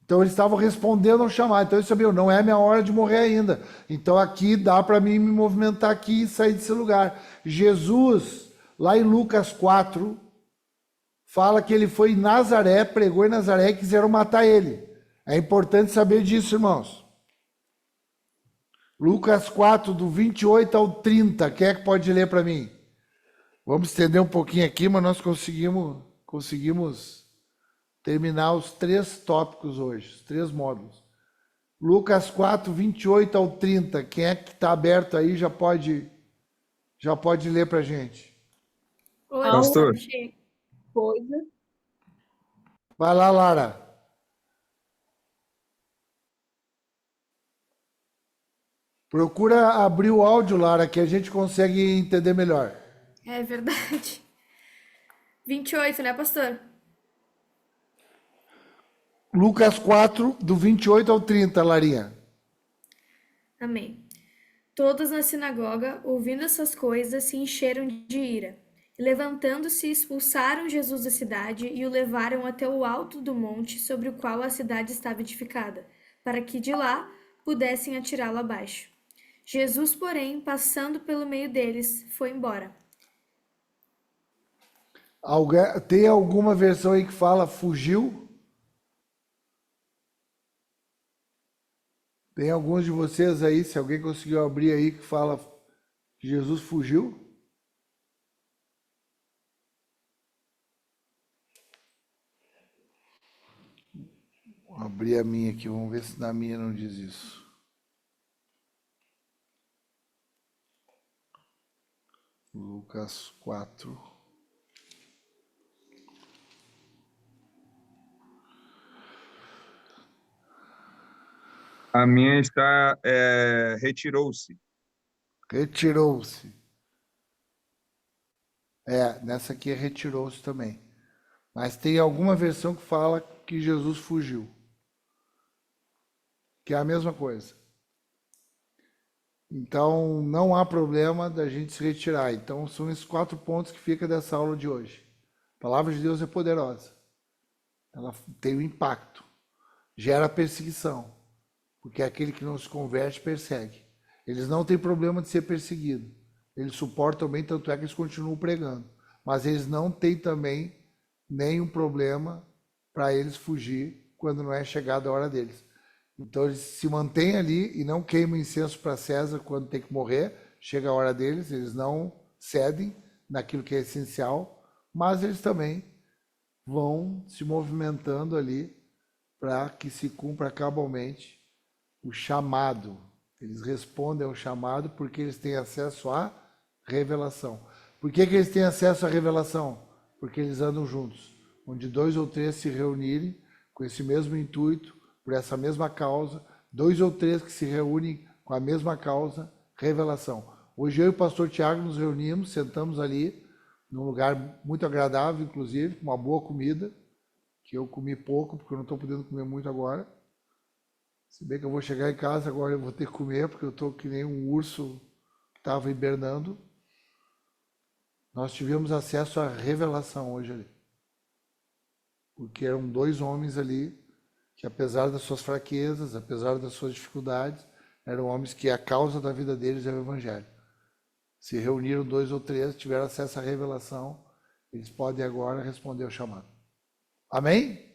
Speaker 1: Então, eles estavam respondendo ao chamado. Então, eles sabiam, não é minha hora de morrer ainda. Então, aqui dá para mim me movimentar aqui e sair desse lugar. Jesus, lá em Lucas 4, fala que ele foi em Nazaré, pregou em Nazaré e quiseram matar ele. É importante saber disso, irmãos. Lucas 4, do 28 ao 30. Quem é que pode ler para mim? Vamos estender um pouquinho aqui, mas nós conseguimos terminar os 3 tópicos hoje, os 3 módulos. Lucas 4, 28 ao 30. Quem é que está aberto aí já pode ler para a gente.
Speaker 2: Oi,
Speaker 7: Pastor.
Speaker 2: achei.
Speaker 6: Coisa.
Speaker 1: Vai lá, Lara. Procura abrir o áudio, Lara, que a gente consegue entender melhor.
Speaker 2: É verdade. 28, né, pastor?
Speaker 1: Lucas 4, do 28 ao 30, Larinha.
Speaker 2: Amém. Todos na sinagoga, ouvindo essas coisas, se encheram de ira. E levantando-se, expulsaram Jesus da cidade e o levaram até o alto do monte sobre o qual a cidade estava edificada, para que de lá pudessem atirá-lo abaixo. Jesus, porém, passando pelo meio deles, foi embora.
Speaker 1: Tem alguma versão aí que fala fugiu? Tem alguns de vocês aí, se alguém conseguiu abrir aí, que fala que Jesus fugiu? Vou abrir a minha aqui, vamos ver se na minha não diz isso. Lucas 4.
Speaker 7: A minha está retirou-se.
Speaker 1: Retirou-se. Nessa aqui retirou-se também. Mas tem alguma versão que fala que Jesus fugiu. Que é a mesma coisa. Então, não há problema da gente se retirar. Então, são esses 4 pontos que fica dessa aula de hoje. A palavra de Deus é poderosa. Ela tem um impacto. Gera perseguição. Porque aquele que não se converte, persegue. Eles não têm problema de ser perseguidos. Eles suportam bem, tanto é que eles continuam pregando. Mas eles não têm também nenhum problema para eles fugir quando não é chegada a hora deles. Então eles se mantêm ali e não queimam incenso para César quando tem que morrer. Chega a hora deles, eles não cedem naquilo que é essencial, mas eles também vão se movimentando ali para que se cumpra cabalmente o chamado. Eles respondem ao chamado porque eles têm acesso à revelação. Por que eles têm acesso à revelação? Porque eles andam juntos. Onde 2 ou 3 se reunirem com esse mesmo intuito, por essa mesma causa, 2 ou 3 que se reúnem com a mesma causa, revelação. Hoje eu e o pastor Tiago nos reunimos, sentamos ali, num lugar muito agradável, inclusive, com uma boa comida, que eu comi pouco, porque eu não estou podendo comer muito agora. Se bem que eu vou chegar em casa agora, eu vou ter que comer, porque eu estou que nem um urso que estava hibernando. Nós tivemos acesso à revelação hoje ali. Porque eram 2 homens ali, que apesar das suas fraquezas, apesar das suas dificuldades, eram homens que a causa da vida deles é o Evangelho. Se reuniram 2 ou 3, tiveram acesso à revelação, eles podem agora responder ao chamado. Amém?